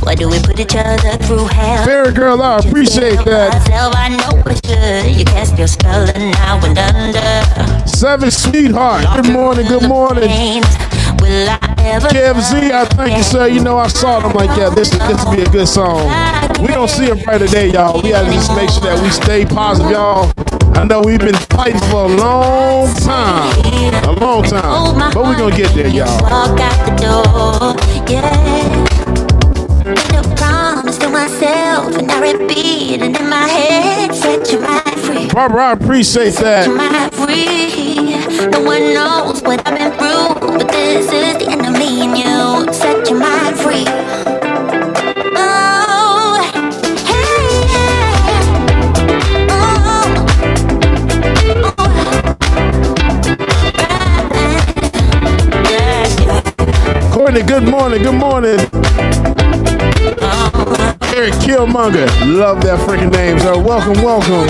why do we put each other through hell? Fair girl, I appreciate that. Myself, I know I should. You cast your spell and now and under. Seven Sweetheart. Good morning, good morning. Kev Z, I thank you, sir. You know, I saw them like, yeah, this will be a good song. We don't see them right today, y'all. We gotta just make sure that we stay positive, y'all. I know we've been fighting for a long time. But we're gonna get there, y'all. Walk out the door, yeah. Made a promise to myself and I repeat it in my head. Set your mind free. Barbara, I appreciate that. Set your mind free. No one knows what I've been through, but this is the end of me and you. Set your mind free. Oh, hey, yeah. Oh. Courtney, good morning, good morning. Eric Killmonger, love that freaking name, sir. Welcome, welcome.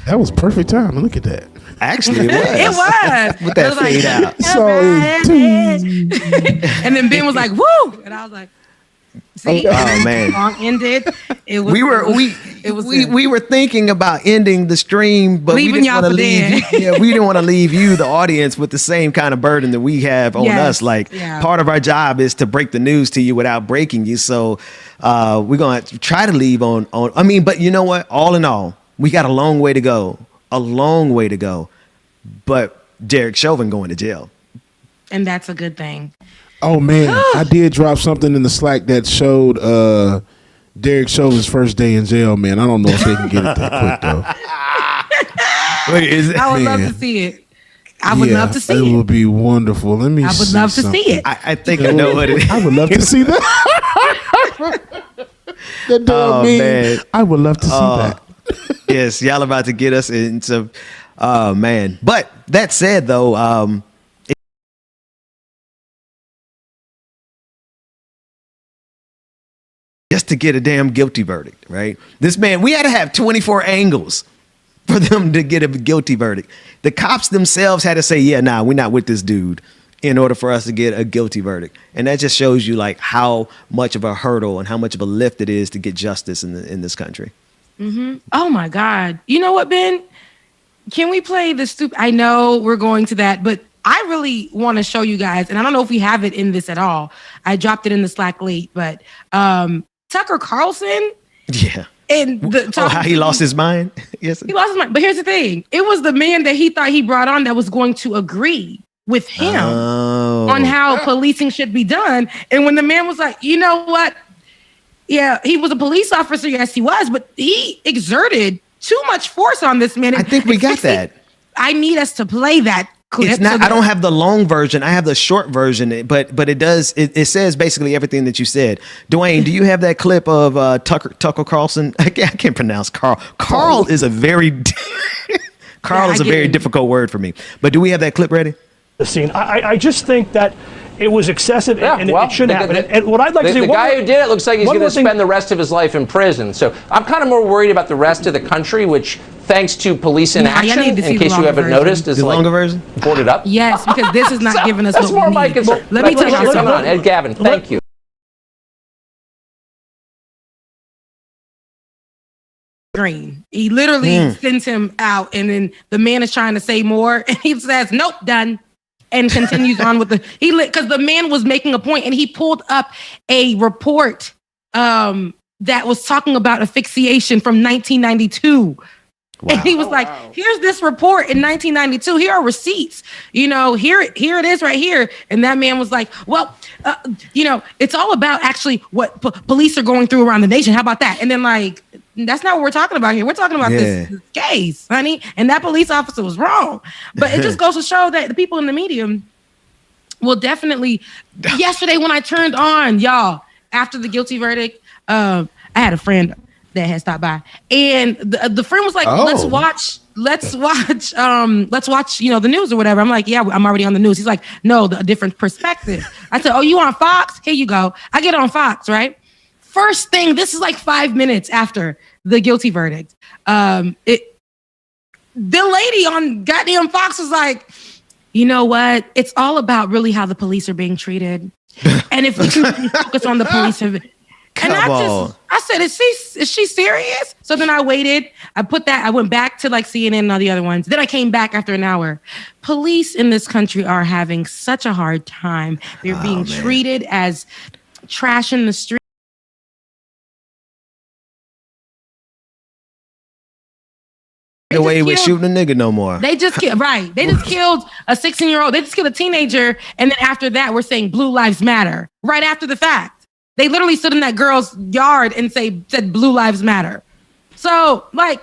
That was perfect time. Look at that. Actually, it was. It was. With that fade out. So, and then Ben was like, "Woo!" And I was like, "See, oh man, song ended." It was. We were thinking about ending the stream, but we didn't want to leave. We didn't want to leave you, the audience, with the same kind of burden that we have on us. Like part of our job is to break the news to you without breaking you. So we're gonna try to leave on. I mean, but you know what? All in all, we got a long way to go. A long way to go. But Derek Chauvin going to jail. And that's a good thing. Oh, man. I did drop something in the Slack that showed Derek Chauvin's first day in jail, man. I don't know if they can get it that quick, though. Wait, is it? I would love to see it. I would love to see it. It would be wonderful. Let me see. I would love to see it. I think I know what it is. I would love to see that. That man. I would love to see that. Yes, y'all about to get us into, man. But that said, though, just to get a damn guilty verdict, right? This man, we had to have 24 angles for them to get a guilty verdict. The cops themselves had to say, yeah, nah, we're not with this dude, in order for us to get a guilty verdict. And that just shows you like how much of a hurdle and how much of a lift it is to get justice in this country. Mm-hmm. Oh my God. You know what, Ben? Can we play the stupid? I know we're going to that, but I really want to show you guys, and I don't know if we have it in this at all. I dropped it in the Slack late, but Tucker Carlson. Yeah. And how he lost his mind. Yes. He lost his mind. But here's the thing. It was the man that he thought he brought on that was going to agree with him on how policing should be done. And when the man was like, you know what? Yeah, he was a police officer. Yes, he was. But he exerted too much force on this man. I think we got that. I need us to play that clip. It's not. I don't have the long version. I have the short version. But it does. It says basically everything that you said. Dwayne, do you have that clip of Tucker Carlson? I can't pronounce Carl. Carl is a very difficult word for me. But do we have that clip ready? The scene. I just think that it was excessive and it shouldn't happen. And what I'd like to say, the guy who did it looks like he's going to spend the rest of his life in prison. So I'm kind of more worried about the rest of the country, which, thanks to police inaction, in case you haven't noticed, is like longer version boarded up. Yes, because this is not giving us. That's more my concern. Let me tell you something. On, Ed Gavin, thank you. He literally sends him out, and then the man is trying to say more, and he says, "Nope, done." And continues on with because the man was making a point, and he pulled up a report that was talking about asphyxiation from 1992. Wow. And he was here's this report in 1992. Here are receipts. Here it is right here. And that man was like, well, it's all about actually what police are going through around the nation. How about that? And then that's not what we're talking about here. We're talking about this case, honey. And that police officer was wrong. But it just goes to show that the people in the media will definitely. Yesterday when I turned on, y'all, after the guilty verdict, I had a friend that had stopped by, and the friend was like, let's watch the news or whatever. I'm like, yeah, I'm already on the news. He's like, no, a different perspective. I said, oh, you on Fox? Here you go. I get on Fox, right? First thing, this is like 5 minutes after the guilty verdict. The lady on goddamn Fox was like, you know what? It's all about really how the police are being treated. And if we can really focus on the police. I said, is she serious? So then I waited. I went back to CNN and all the other ones. Then I came back after an hour. Police in this country are having such a hard time. They're being treated as trash in the street. The way we're shooting a nigga no more. They just killed, right. They just killed a 16-year-old. They just killed a teenager. And then after that, we're saying Blue Lives Matter. Right after the fact. They literally stood in that girl's yard and said Blue Lives Matter. So, I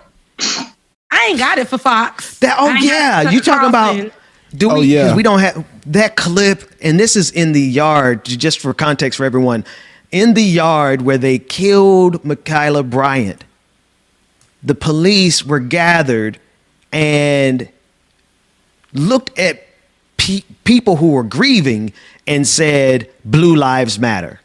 ain't got it for Fox. You talking about, because we don't have that clip, and this is in the yard, just for context for everyone, in the yard where they killed Makhia Bryant. The police were gathered and looked at people who were grieving and said, Blue Lives Matter.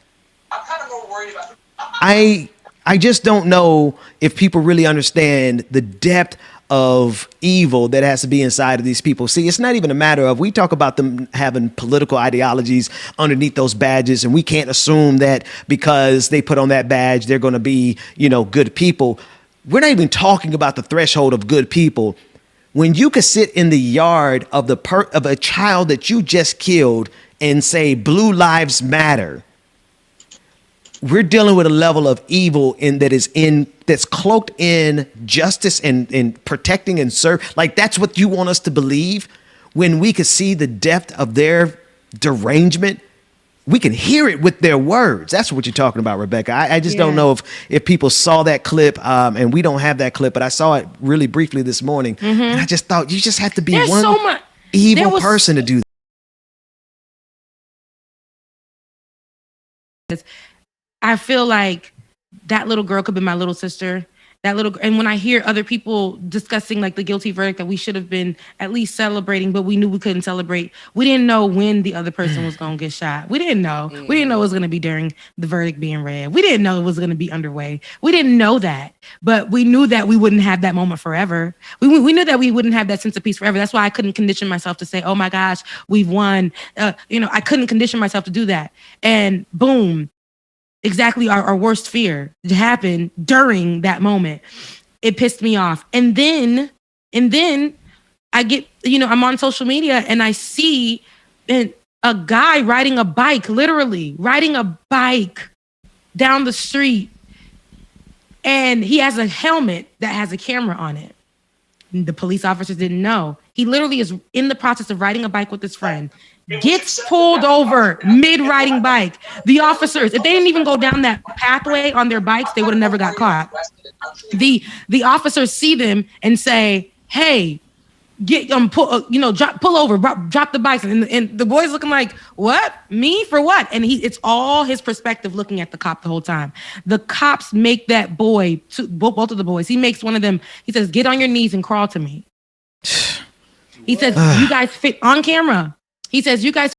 I'm kind of more worried about it. I just don't know if people really understand the depth of evil that has to be inside of these people. See, it's not even a matter of, we talk about them having political ideologies underneath those badges, and we can't assume that because they put on that badge, they're going to be, good people. We're not even talking about the threshold of good people. When you could sit in the yard of of a child that you just killed and say Blue Lives Matter, we're dealing with a level of evil that's cloaked in justice and protecting and serve. That's what you want us to believe. When we could see the depth of their derangement, we can hear it with their words. That's what you're talking about, Rebecca. I just don't know if people saw that clip, and we don't have that clip, but I saw it really briefly this morning. Mm-hmm. And I just thought you just have to be evil person to do that. I feel like that little girl could be my little sister. And when I hear other people discussing the guilty verdict that we should have been at least celebrating, but we knew we couldn't celebrate. We didn't know when the other person was going to get shot. We didn't know. We didn't know it was going to be during the verdict being read. We didn't know it was going to be underway. We didn't know that, but we knew that we wouldn't have that moment forever. We knew that we wouldn't have that sense of peace forever. That's why I couldn't condition myself to say, oh my gosh, we've won. I couldn't condition myself to do that. And boom. Exactly our worst fear happened during that moment. It pissed me off. And then I get, I'm on social media and I see a guy riding a bike, literally riding a bike down the street. And he has a helmet that has a camera on it. The police officers didn't know. He literally is in the process of riding a bike with his friend, gets pulled over mid-riding bike. The officers, if they didn't even go down that pathway on their bikes, they would have never got caught. The officers see them and say, "Hey, get pull over, drop the bikes," and the boy's looking like, "What? Me for what?" And it's all his perspective looking at the cop the whole time. The cops make that boy, both of the boys, he makes one of them, he says, "Get on your knees and crawl to me." He says, "You guys fit on camera." He says, "You guys."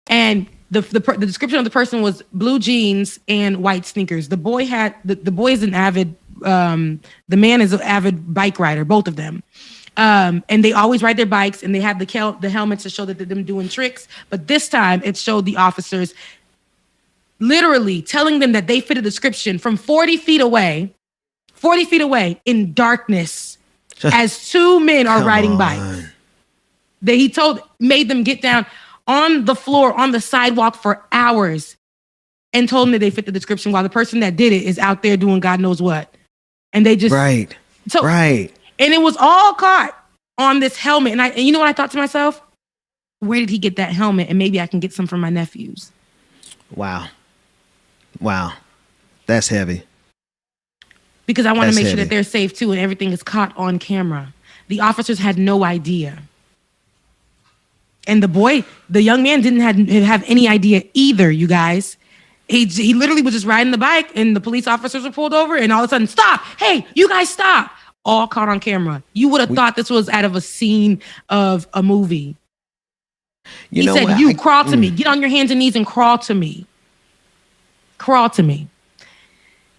And the description of the person was blue jeans and white sneakers. The boy had the boy is an avid the man is an avid bike rider, both of them. And they always ride their bikes, and they have the helmets to show that they're them doing tricks. But this time it showed the officers literally telling them that they fit a description from 40 feet away in darkness as two men are riding bikes. That made them get down on the floor, on the sidewalk for hours and told them that they fit the description while the person that did it is out there doing God knows what. And they just... Right. And it was all caught on this helmet. And you know what I thought to myself? Where did he get that helmet? And maybe I can get some for my nephews. Wow. That's heavy. Because I want to make sure that they're safe too, and everything is caught on camera. The officers had no idea. And the young man didn't have any idea either, you guys. He literally was just riding the bike, and the police officers were pulled over, and all of a sudden, "Stop! Hey, you guys stop!" All caught on camera. You would have thought this was out of a scene of a movie. He said, crawl to me. Get on your hands and knees and crawl to me. Crawl to me.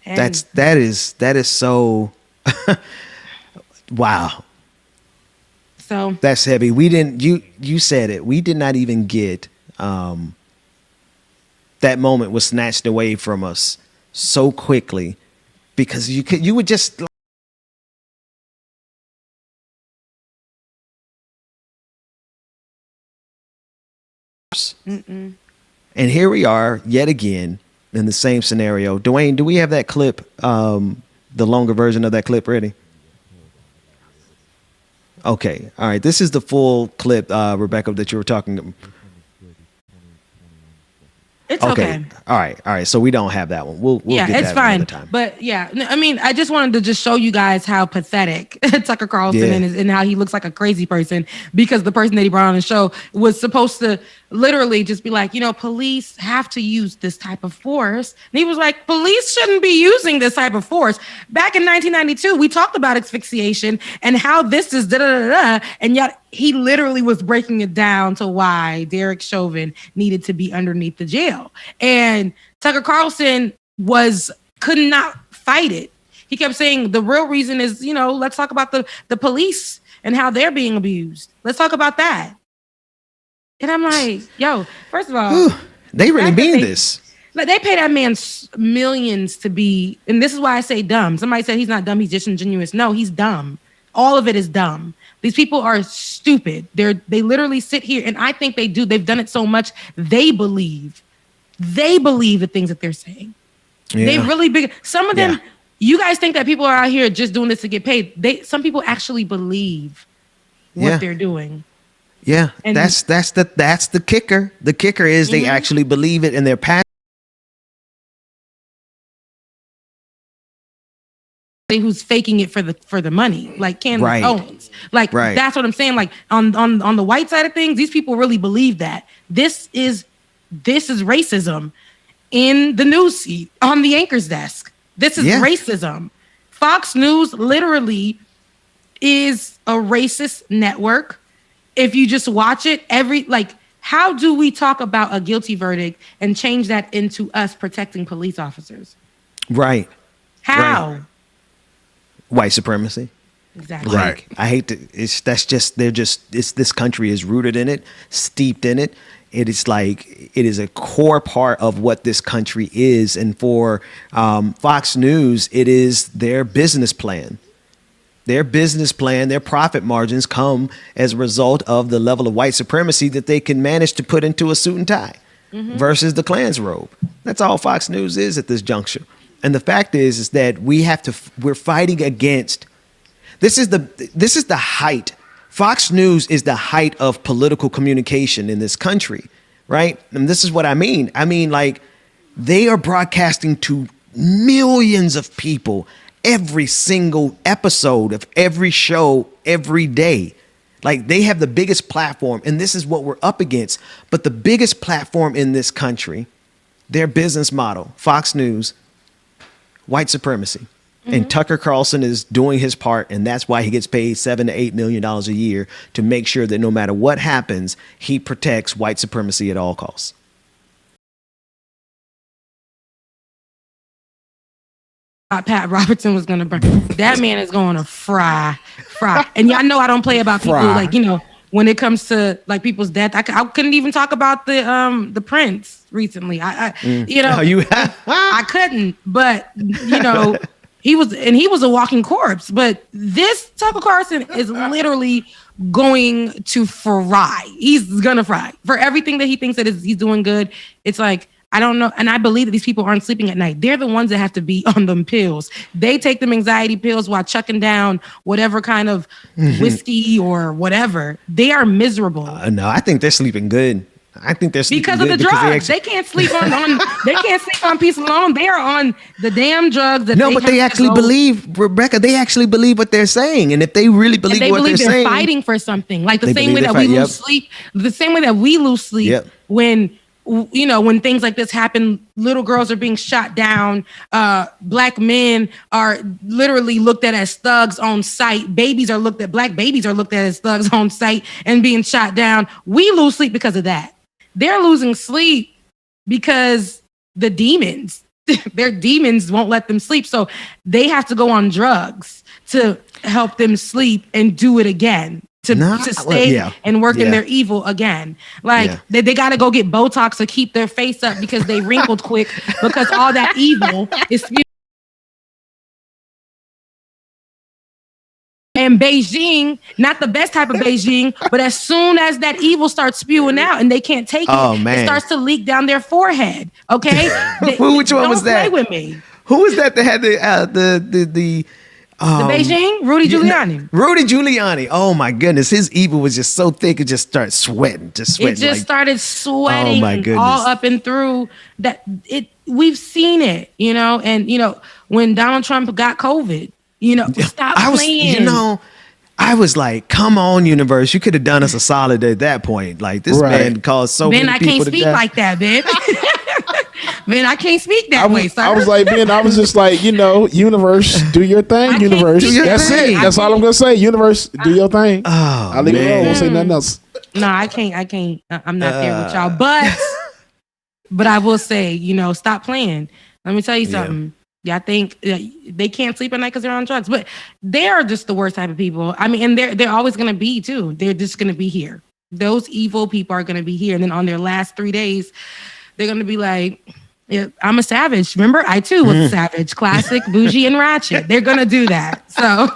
And that is so wow. So that's heavy. We didn't. You said it. We did not even get. That moment was snatched away from us so quickly because you would just. Mm-mm. And here we are yet again in the same scenario. Dwayne, do we have that clip? The longer version of that clip ready? Okay. All right. This is the full clip, Rebecca, that you were talking. It's okay. All right. So we don't have that one. We'll get that it's fine. another time. But yeah, I mean, I just wanted to just show you guys how pathetic Tucker Carlson is and how he looks like a crazy person, because the person that he brought on the show was supposed to literally just be like, police have to use this type of force. And he was like, police shouldn't be using this type of force. Back in 1992, we talked about asphyxiation and how this is da-da-da-da, and yet he literally was breaking it down to why Derek Chauvin needed to be underneath the jail. And Tucker Carlson could not fight it. He kept saying the real reason is, let's talk about the police and how they're being abused. Let's talk about that. And I'm like, yo, first of all, they really mean this. Like, they pay that man millions to be, and this is why I say dumb. Somebody said he's not dumb, he's disingenuous. No, he's dumb. All of it is dumb. These people are stupid. They literally sit here, and I think they've done it so much, they believe the things that they're saying. Yeah. They really big. Some of them, you guys think that people are out here just doing this to get paid. Some people actually believe what they're doing. Yeah, and that's the kicker. The kicker is they actually believe it, and they're passionate. Who's faking it for the money, like Candace Owens. Like that's what I'm saying. Like on the white side of things, these people really believe that this is racism in the news feed on the anchor's desk. This is racism. Fox News literally is a racist network. If you just watch it, how do we talk about a guilty verdict and change that into us protecting police officers? Right. How? Right. White supremacy. Exactly. Right. I hate to. This country is rooted in it, steeped in it. It is a core part of what this country is. And for Fox News, it is their business plan. Their business plan, their profit margins come as a result of the level of white supremacy that they can manage to put into a suit and tie versus the Klan's robe. That's all Fox News is at this juncture. And the fact is that we're fighting against, this is the height. Fox News is the height of political communication in this country, right? And this is what I mean. I mean, like, they are broadcasting to millions of people every single episode of every show every day. Like, they have the biggest platform, and this is what we're up against. But the biggest platform in this country, their business model, Fox News, white supremacy. And Tucker Carlson is doing his part, and that's why he gets paid $7 to $8 million a year to make sure that no matter what happens, he protects white supremacy at all costs. Pat Robertson was going to burn. That man is going to fry. And y'all know I don't play about people like, you know, when it comes to like people's death. I couldn't even talk about the Prince recently. You know, I couldn't. But you know, he was a walking corpse. But this Tucker Carlson is literally going to fry. He's gonna fry for everything that he thinks that he's doing good. It's like, I don't know. And I believe that these people aren't sleeping at night. They're the ones that have to be on them pills. They take them anxiety pills while chucking down whatever kind of whiskey or whatever. They are miserable. No, I think they're sleeping good. I think they're sleeping because of the drugs. They can't sleep on they can't sleep on peace alone. They are on the damn drugs. But they actually believe, Rebecca. They actually believe what they're saying, and if they really believe what they're saying, fighting for something. Like the same way that we lose sleep, the same way that we lose sleep when. You know, when things like this happen, little girls are being shot down. Black men are literally looked at as thugs on sight. Black babies are looked at as thugs on sight and being shot down. We lose sleep because of that. They're losing sleep because their demons won't let them sleep. So they have to go on drugs to help them sleep and do it again. To stay and work in their evil again. Like they got to go get Botox to keep their face up because they wrinkled quick because all that evil is spewed. And Beijing, not the best type of Beijing, but as soon as that evil starts spewing out and they can't take it starts to leak down their forehead. Okay, which one was that? Don't play with me. Who was that had the Beijing? Rudy Giuliani. Rudy Giuliani. Oh my goodness. His evil was just so thick it just started sweating. It just started sweating all up and through that. We've seen it, you know, and you know, when Donald Trump got COVID, you know, stop playing. You know, I was like, come on, universe. You could have done us a solid at that point. Like this man caused so many people to die. Ben, I can't speak like that, Ben. Man, I can't speak that way, sir. I was like, man, I was just like, you know, universe, do your thing, universe. That's it. That's all I'm gonna say. Universe, do your thing. I'll leave it alone. I won't say nothing else. No, I can't. I'm not there with y'all. But I will say, you know, stop playing. Let me tell you something. Yeah, I think they can't sleep at night because they're on drugs. But they are just the worst type of people. I mean, and they're always gonna be too. They're just gonna be here. Those evil people are gonna be here. And then on their last 3 days, they're gonna be like, yeah, I'm a savage. Remember, I too was a savage, classic, bougie, and ratchet. They're gonna do that. So,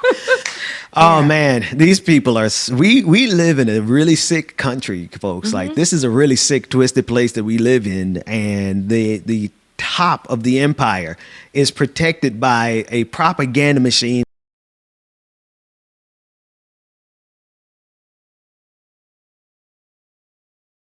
oh man, these people are. We live in a really sick country, folks. Like this is a really sick, twisted place that we live in, and the top of the empire is protected by a propaganda machine.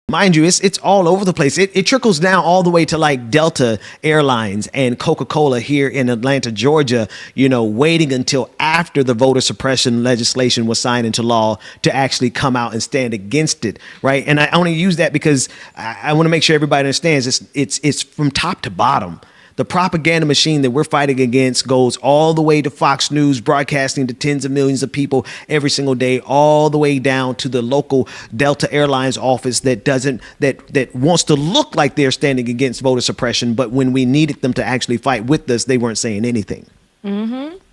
Mind you, it's all over the place. It trickles down all the way to like Delta Airlines and Coca-Cola here in Atlanta, Georgia, you know, waiting until after the voter suppression legislation was signed into law to actually come out and stand against it, right? And I only use that because I want to make sure everybody understands it's from top to bottom. The propaganda machine that we're fighting against goes all the way to Fox News, broadcasting to tens of millions of people every single day, all the way down to the local Delta Airlines office that wants to look like they're standing against voter suppression, but when we needed them to actually fight with us, they weren't saying anything.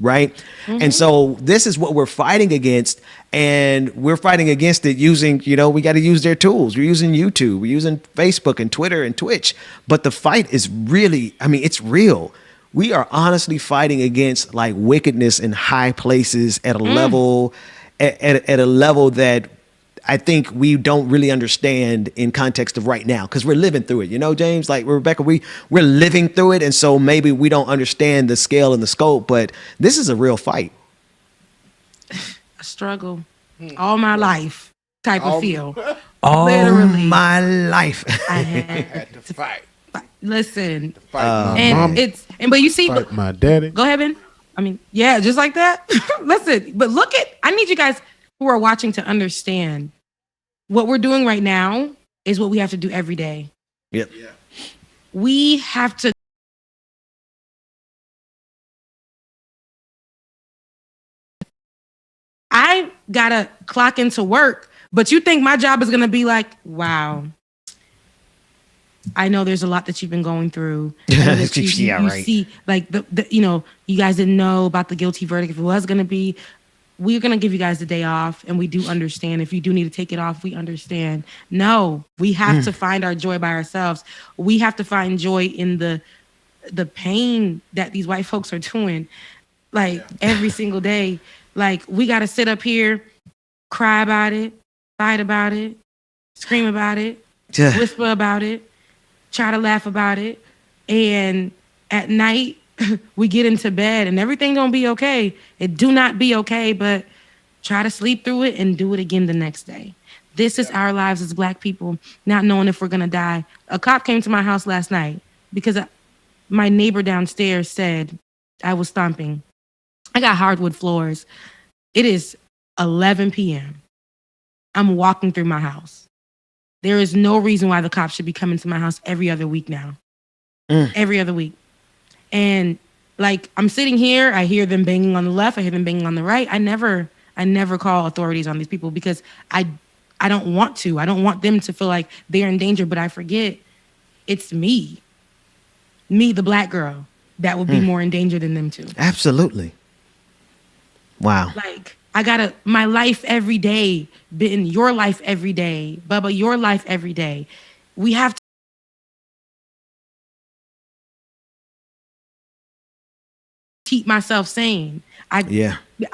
Right? And so this is what we're fighting against, and we're fighting against it using, you know, we got to use their tools. We're using YouTube, we're using Facebook and Twitter and Twitch, but the fight is really, I mean, it's real. We are honestly fighting against like wickedness in high places at a level, at a level that I think we don't really understand in context of right now because we're living through it. You know, James, like Rebecca, we're living through it. And so maybe we don't understand the scale and the scope, but this is a real fight. A struggle all my life type of feel. All Literally. my life. I had to fight. Listen. To fight my and mama. But you see, Fight my daddy. Go ahead, Ben. I mean, yeah, just like that. Listen, but I need you guys who are watching to understand what we're doing right now is what we have to do every day. Yep. Yeah. We have to I gotta clock into work, but you think my job is gonna be like, wow. I know there's a lot that you've been going through. You see, like you guys didn't know about the guilty verdict. If it was gonna be, we're gonna give you guys the day off, and we do understand. If you do need to take it off, we understand. No, we have to find our joy by ourselves. We have to find joy in the pain that these white folks are doing, like every single day. Like we gotta sit up here, cry about it, fight about it, scream about it, whisper about it. Try to laugh about it, and at night we get into bed and everything gonna be okay. It do not be okay, but try to sleep through it and do it again the next day. This is our lives as Black people, not knowing if we're gonna die. A cop came to my house last night because my neighbor downstairs said I was stomping. I got hardwood floors. It is 11 p.m. I'm walking through my house. There is no reason why the cops should be coming to my house every other week now. Every other week. And like, I'm sitting here, I hear them banging on the left, I hear them banging on the right. I never call authorities on these people because I don't want to. I don't want them to feel like they're in danger, but I forget it's me, the Black girl, that would be more in danger than them too. Absolutely. Wow. Like, my life every day, Ben, your life every day, Bubba, your life every day. We have to keep myself sane. I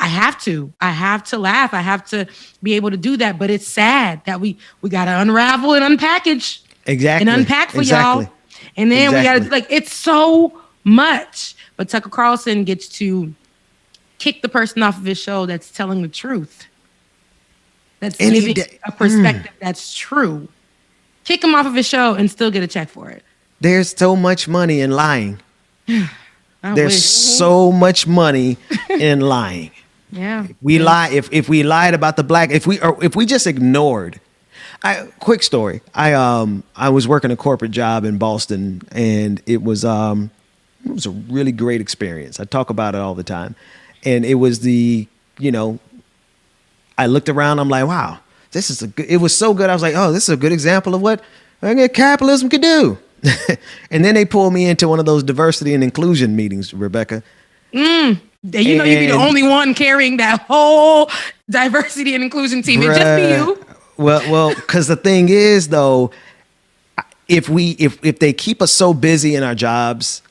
have to laugh. I have to be able to do that. But it's sad that we got to unravel and unpackage. Exactly. And unpack for y'all. And then we got to, it's so much. But Tucker Carlson gets to kick the person off of his show that's telling the truth. That's giving a perspective that's true. Kick him off of his show and still get a check for it. There's so much money in lying. There's so much money in lying. Yeah. We lie if we lied about the Black, if we just ignored. Quick story. I was working a corporate job in Boston, and it was a really great experience. I talk about it all the time. And it was I looked around, I'm like, wow, it was so good. I was like, oh, this is a good example of what capitalism could do. And then they pulled me into one of those diversity and inclusion meetings, Rebecca. You'd be the only one carrying that whole diversity and inclusion team. It'd just be you. Well, because the thing is, though, if they keep us so busy in our jobs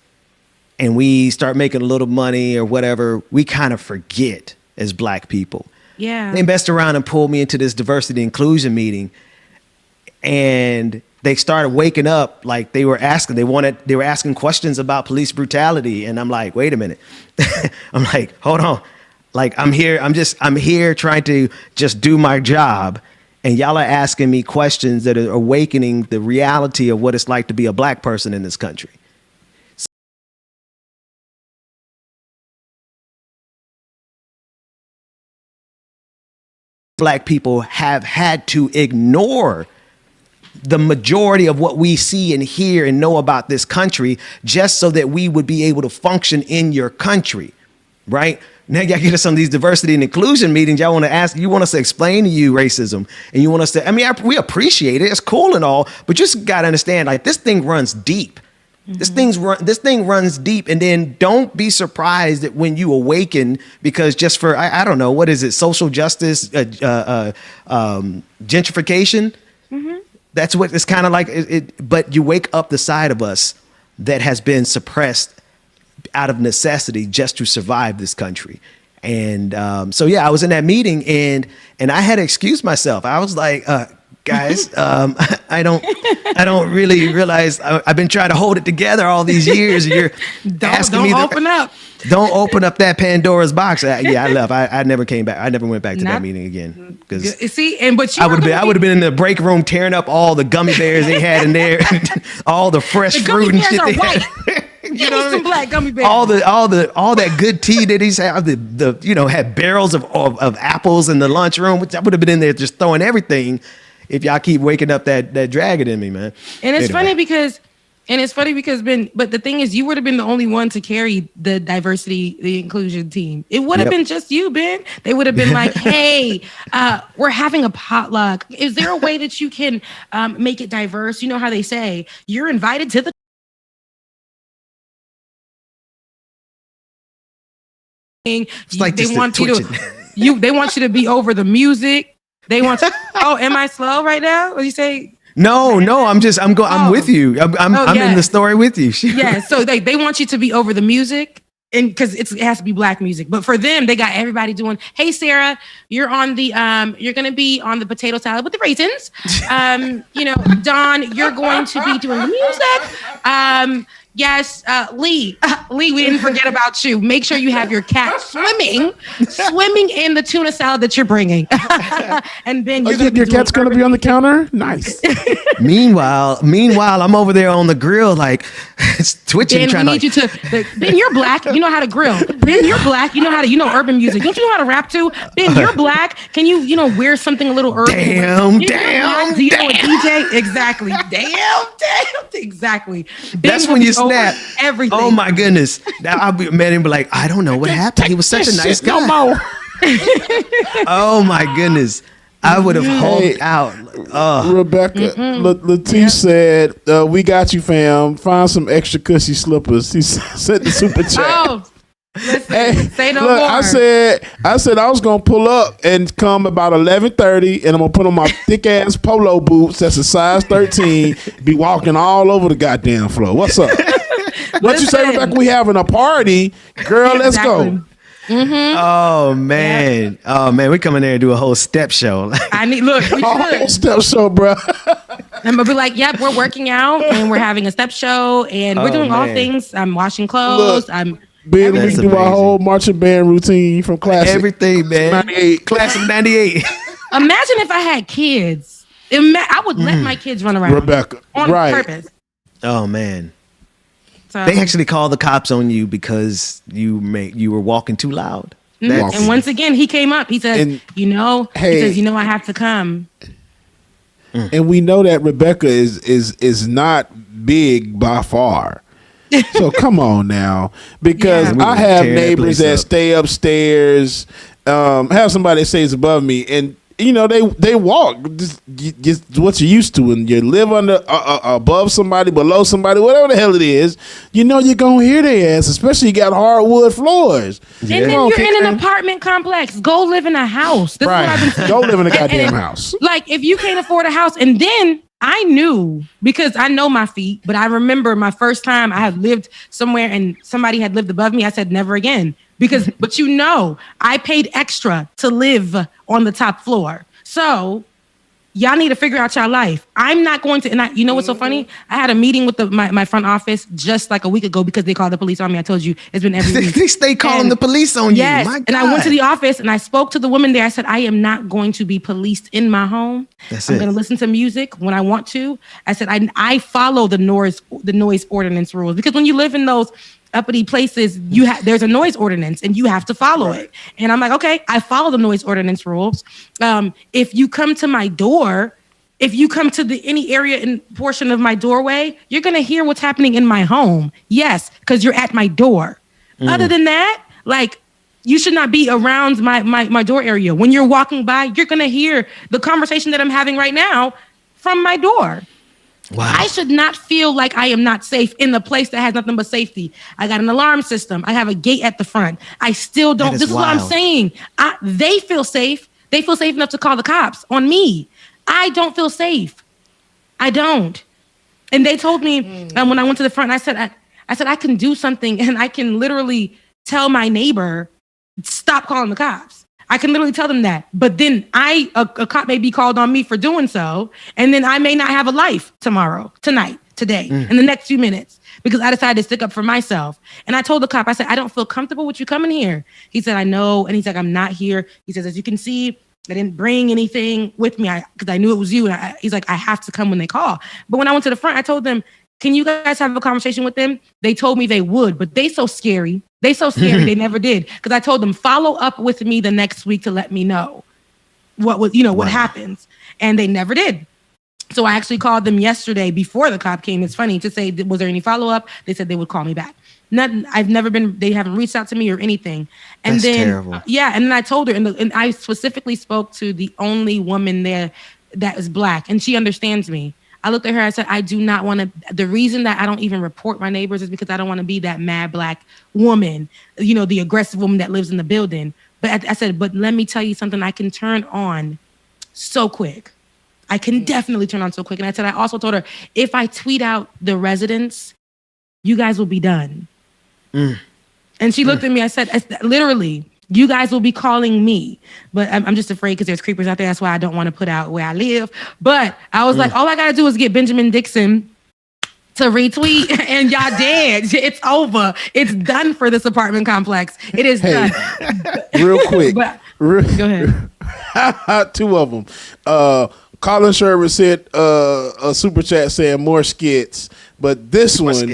and we start making a little money or whatever, we kind of forget as Black people. Yeah. They messed around and pulled me into this diversity inclusion meeting, and they started waking up like they were asking questions about police brutality, and I'm like, wait a minute. I'm like, hold on. Like, I'm here trying to just do my job, and y'all are asking me questions that are awakening the reality of what it's like to be a Black person in this country. Black people have had to ignore the majority of what we see and hear and know about this country just so that we would be able to function in your country, right? Now y'all get us on these diversity and inclusion meetings. You want us to explain to you racism, and you want us to, we appreciate it. It's cool and all, but you just got to understand, like, this thing runs deep. This thing runs deep, and then don't be surprised that when you awaken, because just for I don't know, what is it, social justice, gentrification. That's what it's kind of like. But you wake up the side of us that has been suppressed out of necessity just to survive this country, And so yeah, I was in that meeting and I had to excuse myself. I was like, guys, I don't really realize I've been trying to hold it together all these years. And you're asking me open up. Don't open up that Pandora's box. I left. I never came back. I never went back to that meeting again. Because I would have been in the break room tearing up all the gummy bears they had in there, all the fresh fruit and shit. You know, some black gummy bears. All that good tea that he's had. Had barrels of apples in the lunchroom, which I would have been in there just throwing everything. If y'all keep waking up that dragon in me, man. And it's funny because Ben, but the thing is, you would have been the only one to carry the diversity, the inclusion team. It would have been just you, Ben. They would have been like, hey, we're having a potluck. Is there a way that you can make it diverse? You know how they say, you're invited to the it's like they want you they want you to be over the music. They want to, am I slow right now? What do you say? No, I'm with you. I'm in the story with you. Yeah, so they want you to be over the music, and because it has to be black music. But for them, they got everybody doing, hey Sarah, you're on the you're gonna be on the potato salad with the raisins. Don, you're going to be doing the music. Yes, Lee, we didn't forget about you. Make sure you have your cat swimming in the tuna salad that you're bringing. And then your cat's going to be on the counter? Nice. Meanwhile, I'm over there on the grill, like it's twitching. Ben, Ben, you're black. You know how to grill. Ben, you're black. You know urban music. Don't you know how to rap too? Ben, you're black. Can you wear something a little urban? Damn. Do you know a DJ? Exactly. Damn. Exactly. That's when you snap. Everything. Oh my goodness. Now I'll be mad and be like, I don't know what happened. He was such a nice guy. Oh my goodness. I would have hulked out. Rebecca, Latif said, we got you, fam. Find some extra cushy slippers. He sent the super chat. Oh. Listen, say no more. I said I was gonna pull up and come about 11:30, and I'm gonna put on my thick ass polo boots. That's a size 13. Be walking all over the goddamn floor. What's up? What you say, Rebecca? We having a party, girl. Let's go. Mm-hmm. Oh man, we come in there and do a whole step show. Whole step show, bro. I'm gonna be like, yep, we're working out and we're having a step show and we're doing all things. I'm washing clothes. Ben, we do our whole marching band routine from classic. Everything, man. 98. Classic 98. Imagine if I had kids. I would let my kids run around. Rebecca. On purpose. Oh, man. So, they actually called the cops on you because you were walking too loud. And once again, he came up. He said, I have to come. And we know that Rebecca is not big by far. So come on now, because I have neighbors that stay upstairs, have somebody that stays above me, and they walk just what you're used to. When you live under above somebody, below somebody, whatever the hell it is, you're gonna hear their ass, especially you got hardwood floors. And then you're in an apartment complex. Go live in a house. That's right. What I've been saying. Go live in a goddamn house. Like if you can't afford a house, and then I knew, because I know my feet, but I remember my first time I had lived somewhere and somebody had lived above me. I said, never again. But I paid extra to live on the top floor. So y'all need to figure out your life. I'm not going to, and you know what's so funny? I had a meeting with my front office just like a week ago because they called the police on me. I told you it's been every week. They stay calling the police on you. Yes. My God. And I went to the office and I spoke to the woman there. I said, I am not going to be policed in my home. I'm going to listen to music when I want to. I said, I follow the noise ordinance rules, because when you live in those uppity places, there's a noise ordinance and you have to follow it. And I'm like, okay, I follow the noise ordinance rules. If you come to my door, if you come to any area and portion of my doorway, you're going to hear what's happening in my home. Yes, because you're at my door. Other than that, like, you should not be around my door area. When you're walking by, you're going to hear the conversation that I'm having right now from my door. Wow. I should not feel like I am not safe in the place that has nothing but safety. I got an alarm system. I have a gate at the front. I still don't. This is what I'm saying. They feel safe. They feel safe enough to call the cops on me. I don't feel safe. I don't. And they told me when I went to the front, I said I can do something, and I can literally tell my neighbor stop calling the cops. I can literally tell them that. But then a cop may be called on me for doing so, and then I may not have a life tomorrow, tonight, today, in the next few minutes, because I decided to stick up for myself. And I told the cop, I said, I don't feel comfortable with you coming here. He said, I know. And he's like, I'm not here. He says, as you can see, I didn't bring anything with me because I knew it was you. And he's like, I have to come when they call. But when I went to the front, I told them, can you guys have a conversation with them? They told me they would, but they so scary. They they never did. Because I told them, follow up with me the next week to let me know what happens. And they never did. So I actually called them yesterday before the cop came. It's funny to say, was there any follow-up? They said they would call me back. Nothing. They haven't reached out to me or anything. And That's then, terrible. and then I told her, and I specifically spoke to the only woman there that is Black, and she understands me. I looked at her, I said, I do not want to, the reason that I don't even report my neighbors is because I don't want to be that mad Black woman, the aggressive woman that lives in the building. But I said, but let me tell you something, I can turn on so quick. I can definitely turn on so quick. And I said, I also told her, if I tweet out the residents, you guys will be done. And she looked at me, I said, literally, you guys will be calling me. But I'm just afraid because there's creepers out there. That's why I don't want to put out where I live. But I was like, all I got to do is get Benjamin Dixon to retweet and y'all dead. It's over. It's done for this apartment complex. It is done. Real quick. Go ahead. Two of them. Colin Sherwood said a super chat saying more skits. But this one,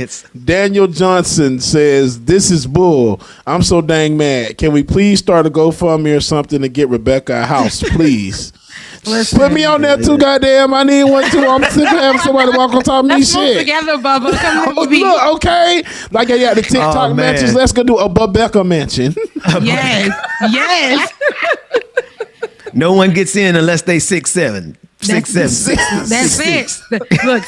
Daniel Johnson says, this is bull. I'm so dang mad. Can we please start a GoFundMe or something to get Rebecca a house, please? Put me on there too, goddamn. I need one too. I'm sick of having somebody walk on top of me. Shit. Together, Bubba. Come on, look, okay. Like I got the TikTok mansions. Let's go do a Rebecca mansion. Yes. No one gets in unless they 6'7". 6'7". That's it. Look,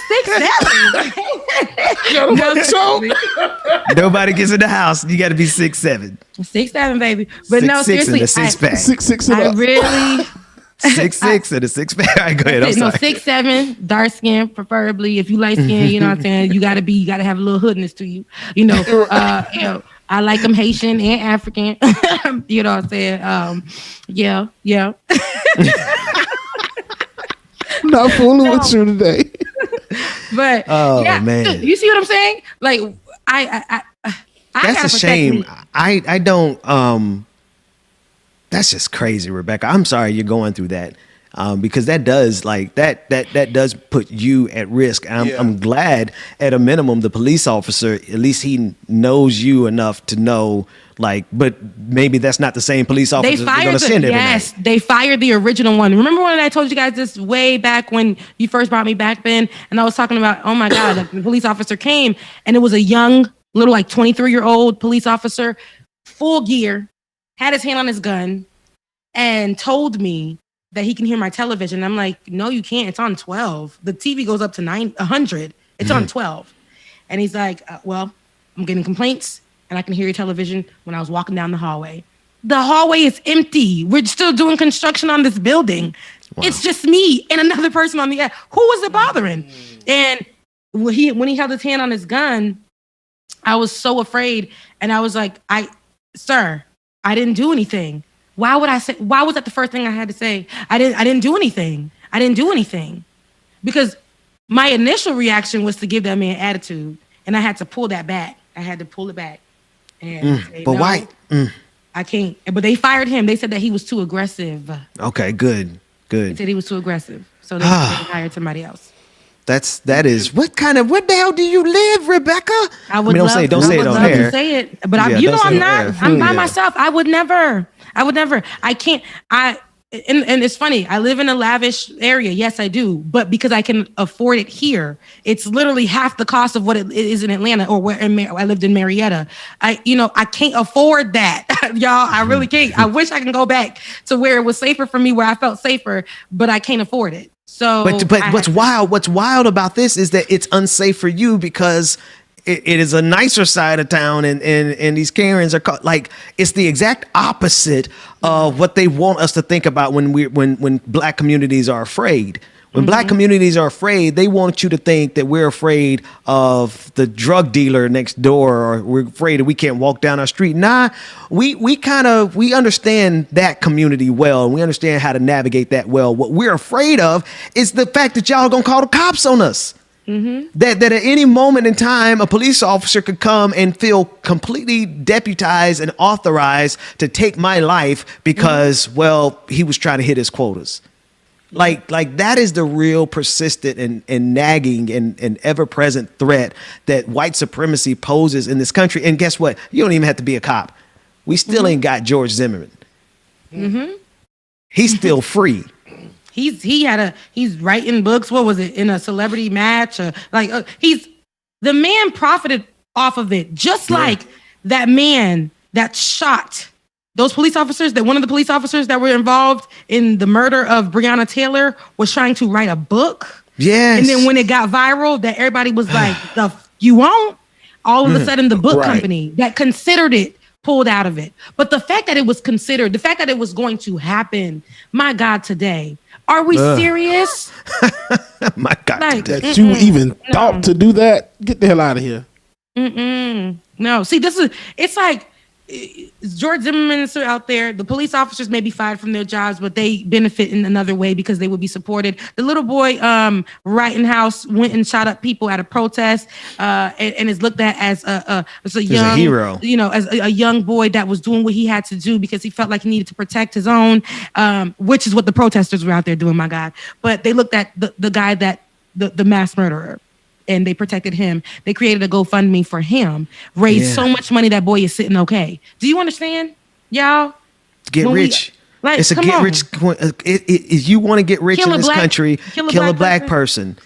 6'7". Nobody gets in the house. You got to be 6'7". 6'7", baby. But no, seriously, 6'6" I really 6'6" and a 6'pack. All right, go ahead. I'm sorry. 6'7", dark skin, preferably. If you light skin, you know what I'm saying. You gotta have a little hoodness to you. I like them Haitian and African. You know what I'm saying. Yeah. Not fooling with you today. But man, you see what I'm saying? Like I that's a shame. I don't. That's just crazy, Rebecca. I'm sorry you're going through that. Because that does that does put you at risk. I'm glad at a minimum the police officer, at least he knows you enough to know, but maybe that's not the same police officer they're going to send every night. They fired the original one. Remember when I told you guys this way back when you first brought me back, Ben? And I was talking about, oh my God, the police officer came and it was a young, little 23-year-old police officer, full gear, had his hand on his gun, and told me that he can hear my television. I'm like, no, you can't. It's on 12. The TV goes up to 100. It's on 12. And he's like, well, I'm getting complaints and I can hear your television when I was walking down the hallway. The hallway is empty. We're still doing construction on this building. Wow. It's just me and another person on the end. Who was it bothering? And when he held his hand on his gun, I was so afraid. And I was like, sir, I didn't do anything. Why was that the first thing I had to say? I didn't do anything. I didn't do anything. Because my initial reaction was to give that man attitude. And I had to pull that back. I had to pull it back. And say, but no, why? I can't. But they fired him. They said that he was too aggressive. Okay, good. They said he was too aggressive. So they hired somebody else. That is what the hell do you live, Rebecca? Don't say it on air. Say it, but I'm not. I'm by myself. I would never. I can't. And it's funny. I live in a lavish area. Yes, I do. But because I can afford it here, it's literally half the cost of what it is in Atlanta or where I lived in Marietta. I can't afford that, y'all. I really can't. I wish I can go back to where it was safer for me, where I felt safer, but I can't afford it. So, but what's wild about this is that it's unsafe for you because it is a nicer side of town, and these Karens are it's the exact opposite of what they want us to think about when Black communities are afraid. When black communities are afraid, they want you to think that we're afraid of the drug dealer next door, or we're afraid that we can't walk down our street. Nah, we understand that community well, and we understand how to navigate that well. What we're afraid of is the fact that y'all are gonna call the cops on us. That at any moment in time, a police officer could come and feel completely deputized and authorized to take my life because, well, he was trying to hit his quotas. Like that is the real persistent and nagging and ever-present threat that white supremacy poses in this country. And guess what? You don't even have to be a cop. We still ain't got George Zimmerman. He's still free. He's writing books. What was it, in a celebrity match? He's the man profited off of it, just like that man that shot those police officers. That one of the police officers that were involved in the murder of Breonna Taylor was trying to write a book. Yes. And then when it got viral, that everybody was like, you won't? All of a sudden, the book company that considered it pulled out of it. But the fact that it was considered, the fact that it was going to happen, my God, today. Are we serious? My God, that you even thought to do that? Get the hell out of here. No, see, it's like George Zimmerman is out there. The police officers may be fired from their jobs, but they benefit in another way because they would be supported. The little boy, Rittenhouse, went and shot up people at a protest, and is looked at as a young hero. As a young boy that was doing what he had to do because he felt like he needed to protect his own, which is what the protesters were out there doing. My God! But they looked at the guy that the mass murderer. And they protected him. They created a GoFundMe for him. Raised so much money that boy is sitting okay. Do you understand, y'all? Get rich. It's a get rich. If you want to get rich in this country, kill a black person.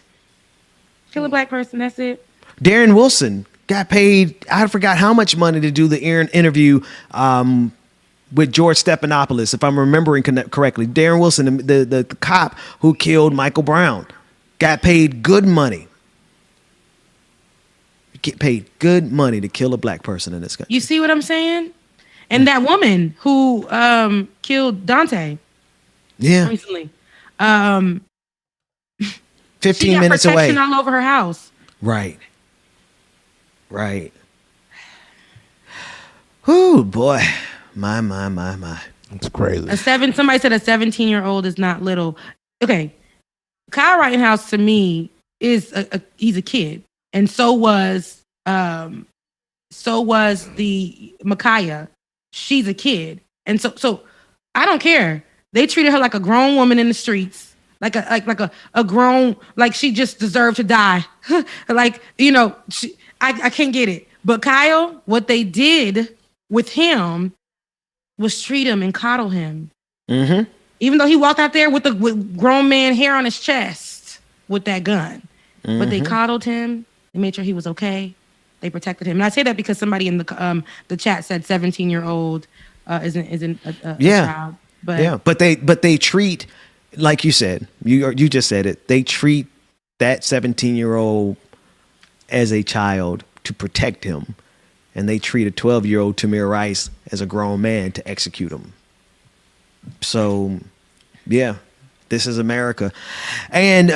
Kill a black person. That's it. Darren Wilson got paid. I forgot how much money to do the interview with George Stephanopoulos, if I'm remembering correctly. Darren Wilson, the cop who killed Michael Brown, got paid good money. Get paid good money to kill a black person in this country. You see what I'm saying? And that woman who killed Dante. Yeah. Recently. 15 minutes away. Protection all over her house. Right. Oh boy. My. It's crazy. Somebody said a 17-year-old is not little. Okay. Kyle Rittenhouse to me is he's a kid. And so was the Makhia. She's a kid. And so I don't care. They treated her like a grown woman in the streets, like a grown, like she just deserved to die. I can't get it. But Kyle, what they did with him was treat him and coddle him. Even though he walked out there with grown man hair on his chest with that gun. But they coddled him. They made sure he was okay. They protected him. And I say that because somebody in the chat said 17-year-old isn't a child. But they treat, like you said, you just said it. They treat that 17-year-old as a child to protect him, and they treat a 12-year-old Tamir Rice as a grown man to execute him. So, yeah, this is America, and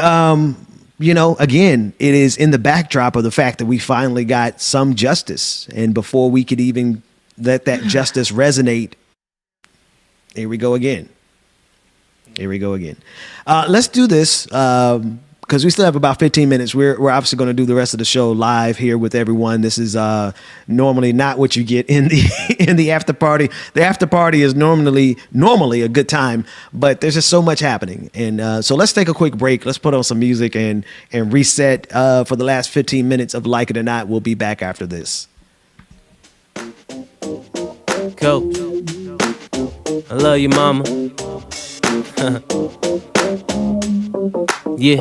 again, it is in the backdrop of the fact that we finally got some justice. And before we could even let that justice resonate, here we go again. Let's do this because we still have about 15 minutes. We're obviously going to do the rest of the show live here with everyone. This is normally not what you get in the after party. The after party is normally a good time, but there's just so much happening. And so let's take a quick break. Let's put on some music and reset for the last 15 minutes of Like It or Not. We'll be back after this. Go. I love you, mama. Yeah.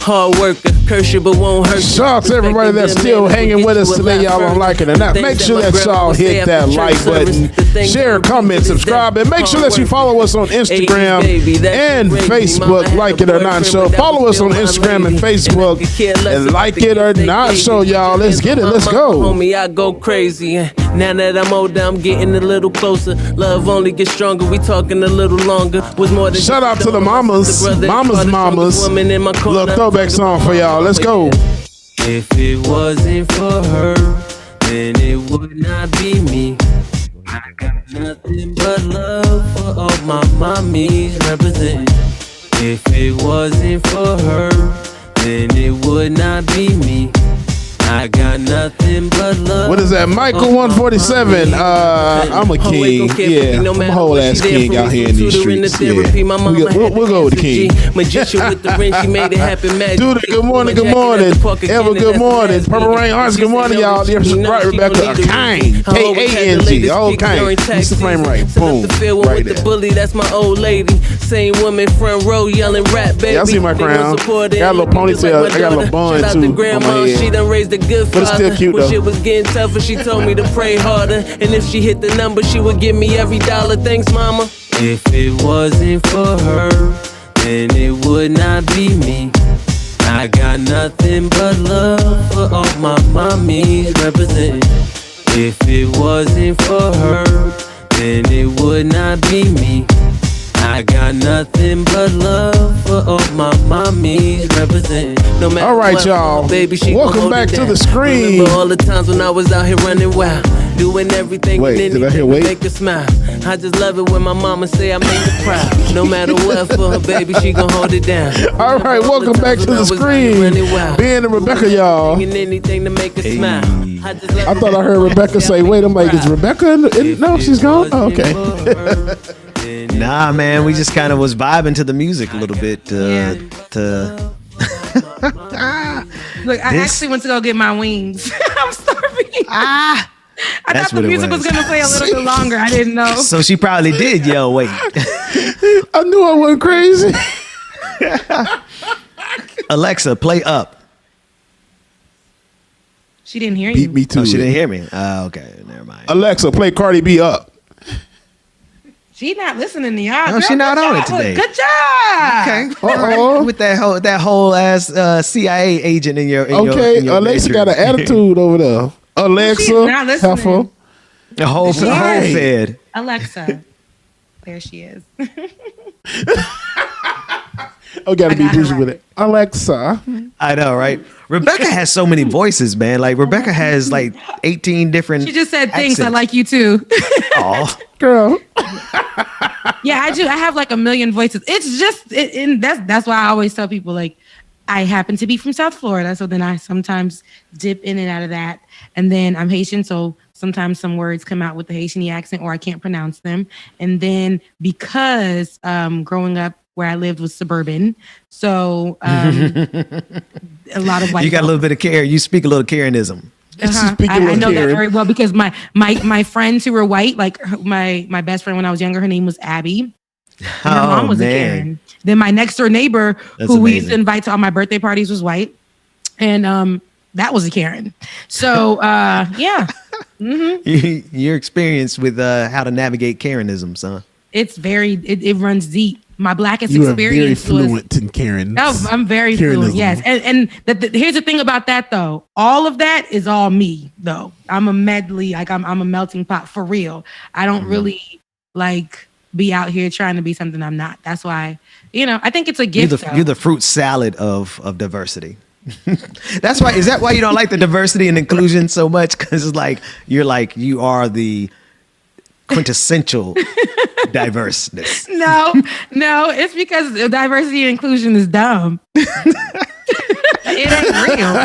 Hard worker, curse you but won't hurt you. Shout out to everybody that's still hanging with us today. Y'all don't like it or not. Make sure that y'all hit that like button, share, comment, subscribe, and make sure that you follow us on Instagram and Facebook. Like It or Not Show. Follow us on Instagram and Facebook and Like It or Not Show, y'all. Let's get it. Let's go. Homie, I go crazy. Now that I'm older, I'm getting a little closer. Love only gets stronger, we talking a little longer. Was more than shout out to the mamas. Mamas. Little throwback song for y'all. Let's go. If it wasn't for her, then it would not be me. I got nothing but love for all my mommies represent. If it wasn't for her, then it would not be me. I got nothing but love. What is that? Michael 147. I'm a king. Yeah, I'm a whole ass king out here in these streets. Yeah. We'll go with the king. Magician with the ring, she made it happen. Dude, good morning, good morning. Eva, good morning. Purple Rain Arts, good morning, y'all. There's right, Rebecca, Kang. K-A-N-G. Oh, Kang. Keep the frame right. Boom. Right there. Bully, that's my old lady. Same woman, front row, yelling rap, baby. Y'all see my crown? Got a little ponytail. I got a little bun, too, on my head. She done raised the good but it's still cute, when though. shit was getting tougher, she told me to pray harder. And if she hit the number, she would give me every dollar. Thanks, mama. If it wasn't for her, then it would not be me. I got nothing but love for all my mommies represent. If it wasn't for her, then it would not be me. I got nothing but love for all my mommies represent. No matter all right, what, y'all. Baby, she welcome back to the screen. Remember all the times when I was out here running wild, doing everything and anything to make her smile. I just love it when my mama say I make her proud. No matter what for her, baby, she gon' hold it down. All right, welcome back to the screen. Ben and Rebecca, y'all. Anything to make her smile. I thought I heard Rebecca say, "Wait, I'm like, is Rebecca? No, she's gone. Oh, okay." Nah, man, we just kind of was vibing to the music a little bit. Look, I actually went to go get my wings. I'm starving. I thought the music was gonna play a little bit longer. I didn't know. So she probably did yell, "Wait!" I knew I went crazy. Alexa, play up. She didn't hear you. Beat me to it. She didn't hear me. Okay, never mind. Alexa, play Cardi B up. She's not listening to y'all. No, she's not on it today. Good job. Okay. Uh-oh. With that whole ass CIA agent in your okay, Alexa got an attitude over there. Alexa, heifer. The whole fed. Alexa, there she is. I gotta be bougie with it. Alexa. I know, right? Rebecca has so many voices, man. Like Rebecca has like 18 different. She just said thanks. I like you too. Oh, girl. Yeah, I do. I have like a million voices. It's just, and that's why I always tell people, like, I happen to be from South Florida, so then I sometimes dip in and out of that. And then I'm Haitian, so sometimes some words come out with the Haitian accent, or I can't pronounce them. And then because growing up where I lived was suburban, so a lot of white. You got a little bit of care. You speak a little Karenism. I know that very well because my friends who were white, like my best friend when I was younger, her name was Abby. And her mom was a Karen. Then my next door neighbor, who we used to invite to all my birthday parties, was white, and that was a Karen. So yeah, Your experience with how to navigate Karenism, son. It's it runs deep. My blackest you experience are very fluent in Karen. Oh, I'm very fluent. Yes, and here's the thing about that though. All of that is all me though. I'm a medley. Like I'm a melting pot for real. I don't really like be out here trying to be something I'm not. That's why I think it's a gift. You're the fruit salad of diversity. That's why. Is that why you don't like the diversity and inclusion so much? Because it's like you are the quintessential diverseness. No, it's because diversity and inclusion is dumb. It ain't real.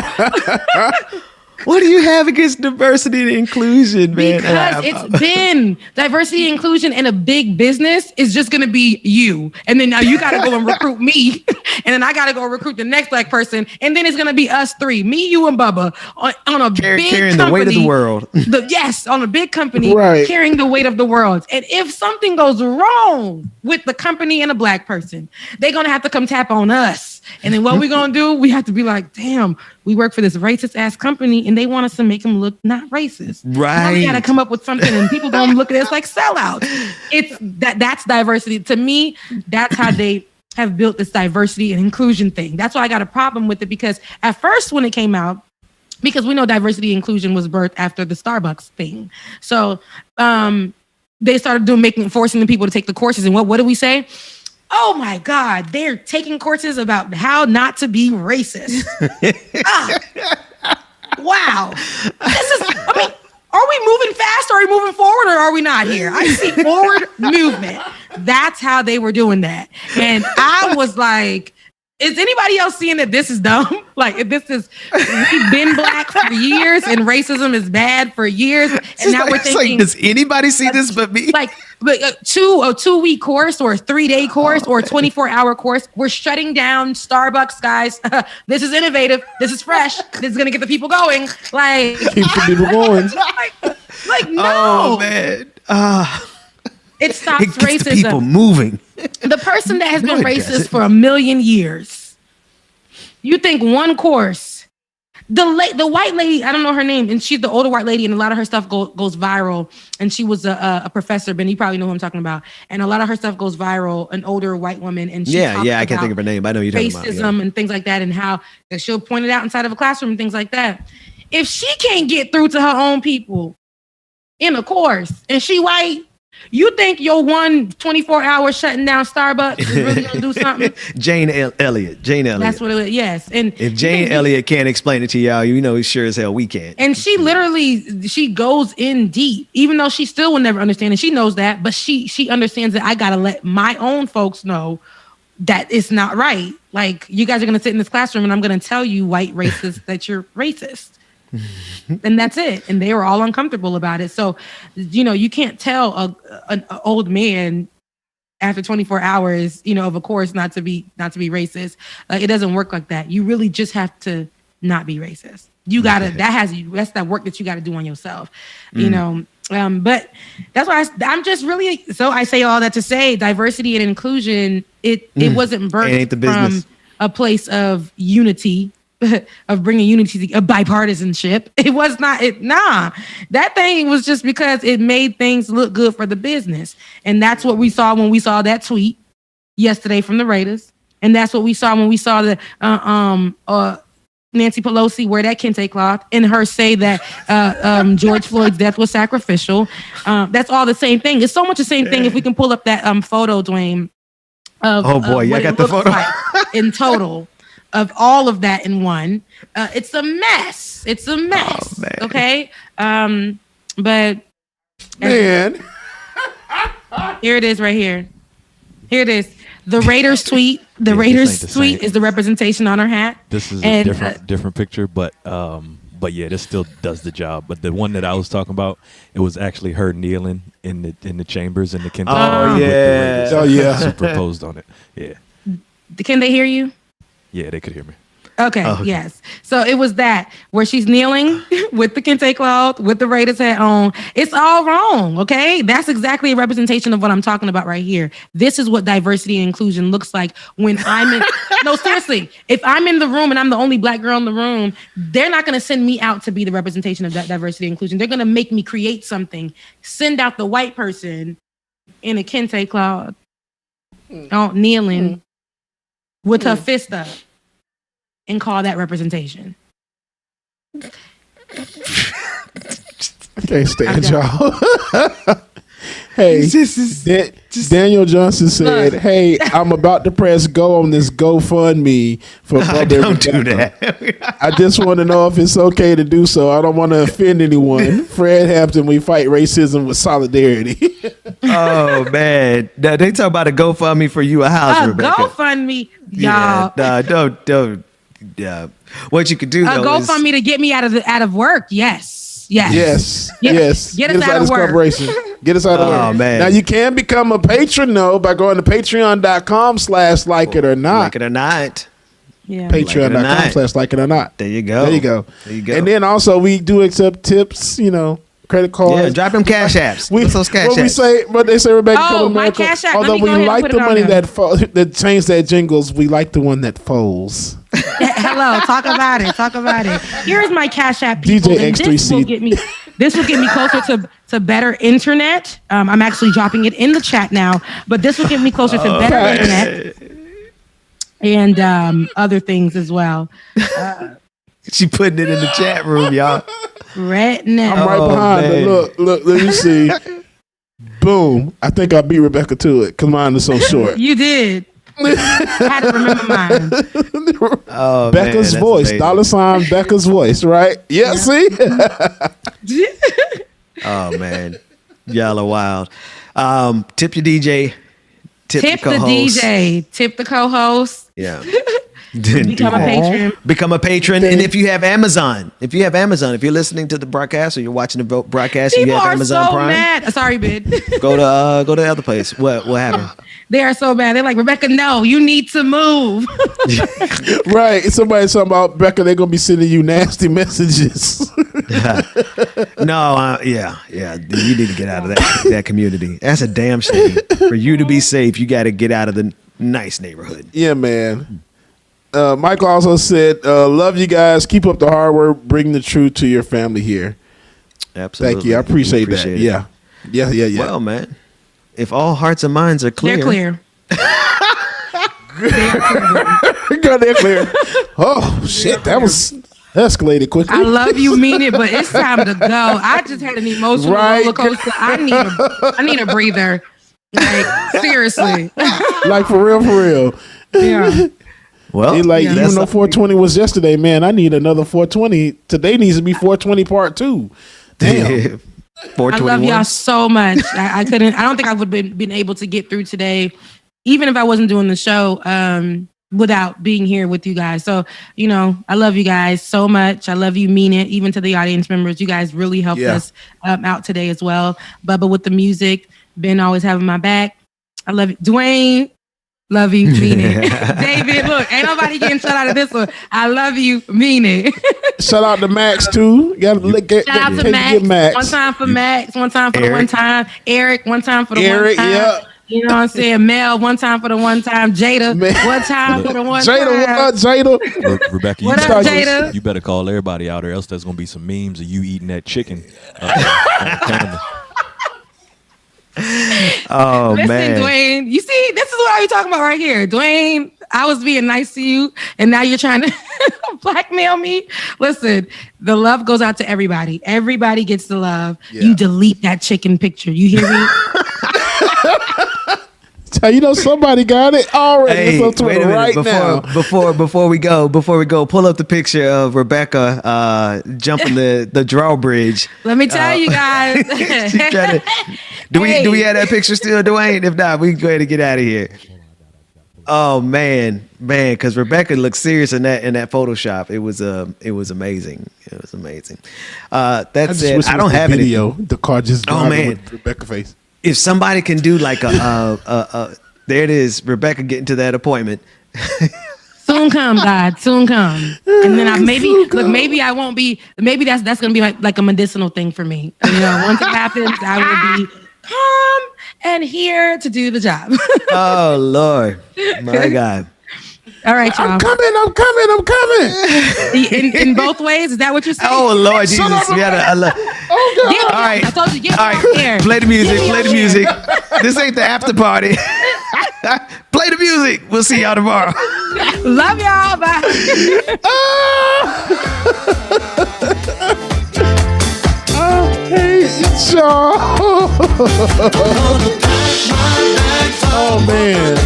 What do you have against diversity and inclusion, man? Because it's been diversity and inclusion in a big business is just going to be you. And then now you got to go and recruit me. And then I got to go recruit the next black person. And then it's going to be us three, me, you, and Bubba on a big carrying company. The weight of the world. On a big company, right, carrying the weight of the world. And if something goes wrong with the company and a black person, they're going to have to come tap on us. And then what we're going to do, we have to be like, damn, we work for this racist ass company and they want us to make them look not racist. Right. Now we got to come up with something and people going to look at us like sellouts. That's diversity. To me, that's how they have built this diversity and inclusion thing. That's why I got a problem with it, because at first when it came out, because we know diversity inclusion was birthed after the Starbucks thing. So they started forcing the people to take the courses. And what do we say? Oh my God, they're taking courses about how not to be racist. Wow. Are we moving fast? Are we moving forward, or are we not here? I see forward movement. That's how they were doing that. And I was like, is anybody else seeing that this is dumb? Like, if this is, we've been black for years and racism is bad for years. And now we're thinking, does anybody see this but me? Like, a 2-week course or a 3-day course or a 24-hour course. We're shutting down Starbucks, guys. This is innovative. This is fresh. This is going to get the people going. Like, keep the people going. Like no. Oh, man. It stops racism. The people moving. The person that has been racist for 1,000,000 years. You think one course, the white lady, I don't know her name, and she's the older white lady, and a lot of her stuff goes viral. And she was a professor, Ben. You probably know who I'm talking about. And a lot of her stuff goes viral. An older white woman, and she I can't think of her name. I know you're talking about racism and things like that, and how she'll point it out inside of a classroom and things like that. If she can't get through to her own people in a course, and she white, you think your 24-hour shutting down Starbucks is really gonna do something? Jane Elliott. That's what it is. Yes. And if Jane Elliott can't explain it to y'all, you know sure as hell we can't. And she goes in deep, even though she still will never understand it. She knows that, but she understands that I gotta let my own folks know that it's not right. Like, you guys are gonna sit in this classroom and I'm gonna tell you, white racists, that you're racist. And that's it. And they were all uncomfortable about it. So, you can't tell an old man after 24 hours, of a course not to be racist. It doesn't work like that. You really just have to not be racist. You gotta, that's that work that you gotta do on yourself, but that's why I'm just really, so I say all that to say diversity and inclusion, it wasn't birthed from a place of unity, of bringing unity, of bipartisanship. It was not. That thing was just because it made things look good for the business, and that's what we saw when we saw that tweet yesterday from the Raiders, and that's what we saw when we saw the Nancy Pelosi wear that kente cloth and her say that George Floyd's death was sacrificial. That's all the same thing. It's so much the same thing. If we can pull up that photo, Dwayne. I got the photo in total. Of all of that in one, it's a mess. It's a mess. Oh, okay, but man, here it is, right here. Here it is. The Raiders tweet. The Raiders tweet is the representation on her hat. This is a different picture, but yeah, this still does the job. But the one that I was talking about, it was actually her kneeling in the chambers in the Kentucky. Oh yeah, superimposed on it. Yeah. Can they hear you? Yeah, they could hear me. Okay, yes. So it was that where she's kneeling with the kente cloth, with the Raiders hat on. It's all wrong, okay? That's exactly a representation of what I'm talking about right here. This is what diversity and inclusion looks like when I'm in... No, seriously. If I'm in the room and I'm the only black girl in the room, they're not going to send me out to be the representation of that diversity and inclusion. They're going to make me create something, send out the white person in a kente cloth, kneeling with her fist up, and call that representation. I can't stand y'all. Hey, Daniel Johnson said, "Hey, I'm about to press go on this GoFundMe for brother." Don't do that. I just want to know if it's okay to do so. I don't want to offend anyone. Fred Hampton, we fight racism with solidarity. Oh man, they talk about a GoFundMe for you a house, Rebecca. GoFundMe, y'all. Yeah, don't. Yeah, what you could do though GoFundMe to get me out of work. Yes. Get us out of work. Get us out of work. Oh man! Now you can become a patron though by going to patreon.com/likeItOrNot. Like it or not. Yeah. Patreon.com/likeItOrNot. There you go. And then also we do accept tips. Credit cards. Yeah, drop them cash apps. What's those cash apps? What they say, Rebecca, my cash app. Although we like the money that change that jingles, we like the one that folds. Hello, talk about it. Here's my cash app, people. DJ X3C. This will get me closer to better internet. I'm actually dropping it in the chat now, but this will get me closer to better internet and other things as well. She putting it in the chat room, y'all. Right now. I'm right behind her. Look, let me see. Boom. I think I beat Rebecca to it because mine is so short. You did. I had to remember mine. Oh, Becca's man, voice. amazing. $ Becca's voice, right? Yeah, see? Oh, man. Y'all are wild. Tip your DJ. Tip the your co-host. DJ. Tip the co-host. Yeah. Become a patron. Become a patron. And if you have Amazon, if you're listening to the broadcast or you're watching the broadcast and you People have are Amazon so Prime, mad. Sorry, Ben. go to the other place. What happened? They are so bad. They're like, Rebecca, no, you need to move. Right. Somebody's talking about Becca, they're going to be sending you nasty messages. No, yeah. You need to get out of that community. That's a damn shame. For you to be safe, you got to get out of the nice neighborhood. Yeah, man. Michael also said, love you guys. Keep up the hard work. Bring the truth to your family here. Absolutely. Thank you. I appreciate that. it. Yeah. Well, man, if all hearts and minds are clear. They're clear. They're clear. Oh, shit. That was escalated quickly. I love you, mean it, but it's time to go. I just had an emotional roller coaster. I need a breather. Like, seriously. Like, for real. Yeah. Well, even though 420 was yesterday, man, I need another 420. Today needs to be 420 part 2. Damn. 421. I love y'all so much. I don't think I would have been able to get through today, even if I wasn't doing the show, without being here with you guys. So, I love you guys so much. I love you, mean it, even to the audience members. You guys really helped us out today as well. Bubba with the music, Ben always having my back. I love you. Dwayne, love you, mean it. David, look, ain't nobody getting shut out of this one. I love you, mean it. Shout out to Max, too. Shout out to Max. One time for Max, one time for the one time. Eric, one time for the one time. Yeah. You know what I'm saying? Mel, one time for the one time. Jada, one time for the one time. What up, Jada? Rebecca, What up, Jada? You better call everybody out, or else there's going to be some memes of you eating that chicken. Oh, Listen, man. Dwayne, you see, this is what I be talking about right here. Dwayne, I was being nice to you, and now you're trying to blackmail me. Listen, the love goes out to everybody. Everybody gets the love. Yeah. You delete that chicken picture. You hear me? Somebody got it already. Hey, it's on wait a minute. Right now. Before we go, pull up the picture of Rebecca jumping the drawbridge. Let me tell you guys. Do we have that picture still, Dwayne? If not, we can go ahead and get out of here. Oh man, because Rebecca looked serious in that Photoshop. It was amazing. It was amazing. That said, I don't have video. Anything. The car just man, with Rebecca face. If somebody can do like a there it is, Rebecca getting to that appointment. Soon come, God. Soon come. And then maybe I won't be. Maybe that's gonna be like a medicinal thing for me. Once it happens, I will be calm and here to do the job. Oh Lord, my God. All right, y'all. I'm coming. In both ways, is that what you're saying? Oh Lord Jesus, we had oh God. All right, I told you, get all right. Here. Play the music. This ain't the after party. Play the music. We'll see y'all tomorrow. Love y'all. Bye. I hate y'all. Oh man.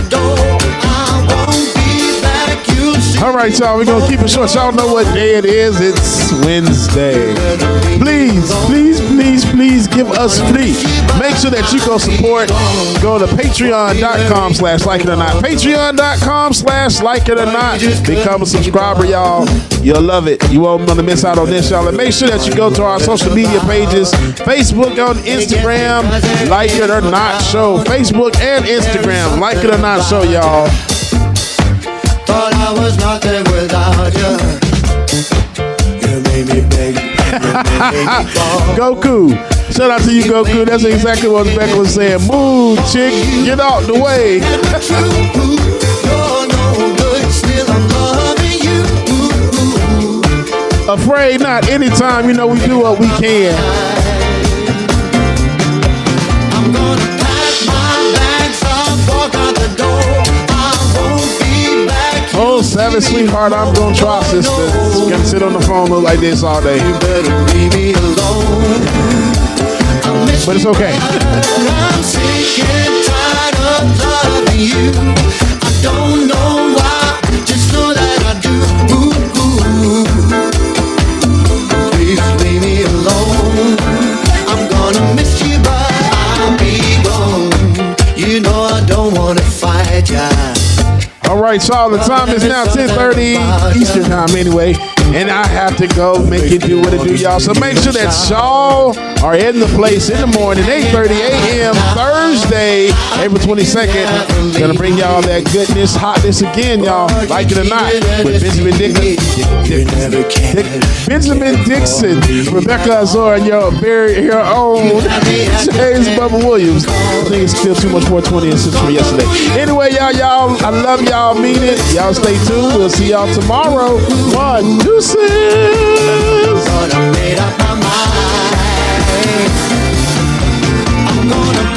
All right, y'all, we're going to keep it short. Y'all know what day it is. It's Wednesday. Please give us free. Make sure that you go support. Go to patreon.com/likeItOrNot. Patreon.com/likeItOrNot. Become a subscriber, y'all. You'll love it. You won't want to miss out on this, y'all. And make sure that you go to our social media pages. Facebook and Instagram, Like It or Not Show. Facebook and Instagram, Like It or Not Show, y'all. Thought I was nothing without you. You made me beg. Goku. Shout out to you, Goku. That's exactly what Rebecca was saying. Move, chick. Get out the way. Afraid not. Anytime, we do what we can. I'm gonna pack my bags up, walk out the door. I won't be back. Oh, savage sweetheart, I'm gonna try, sister. sit on the phone look like this all day. You better leave me alone. But it's okay. I'm sick and tired of loving you. I don't know why, just know that I do. Please leave me alone. I'm gonna miss you, but I'll be gone. You know I don't wanna fight ya. All right, y'all, the time is now 10:30 Eastern time anyway, and I have to go make it do what it do, y'all. So make sure that y'all are in the place in the morning, 8:30 a.m. Thursday, April 22nd. Gonna bring y'all that goodness, hotness again, y'all. Like it or not, with Benjamin Dixon, Rebecca Azor, and your own James Bubba Williams. I think it's still too much 420 and 6 from yesterday. Anyway, y'all, I love y'all. Mean it. Y'all stay tuned. We'll see y'all tomorrow. One, deuces. But I made up my mind. I'm gonna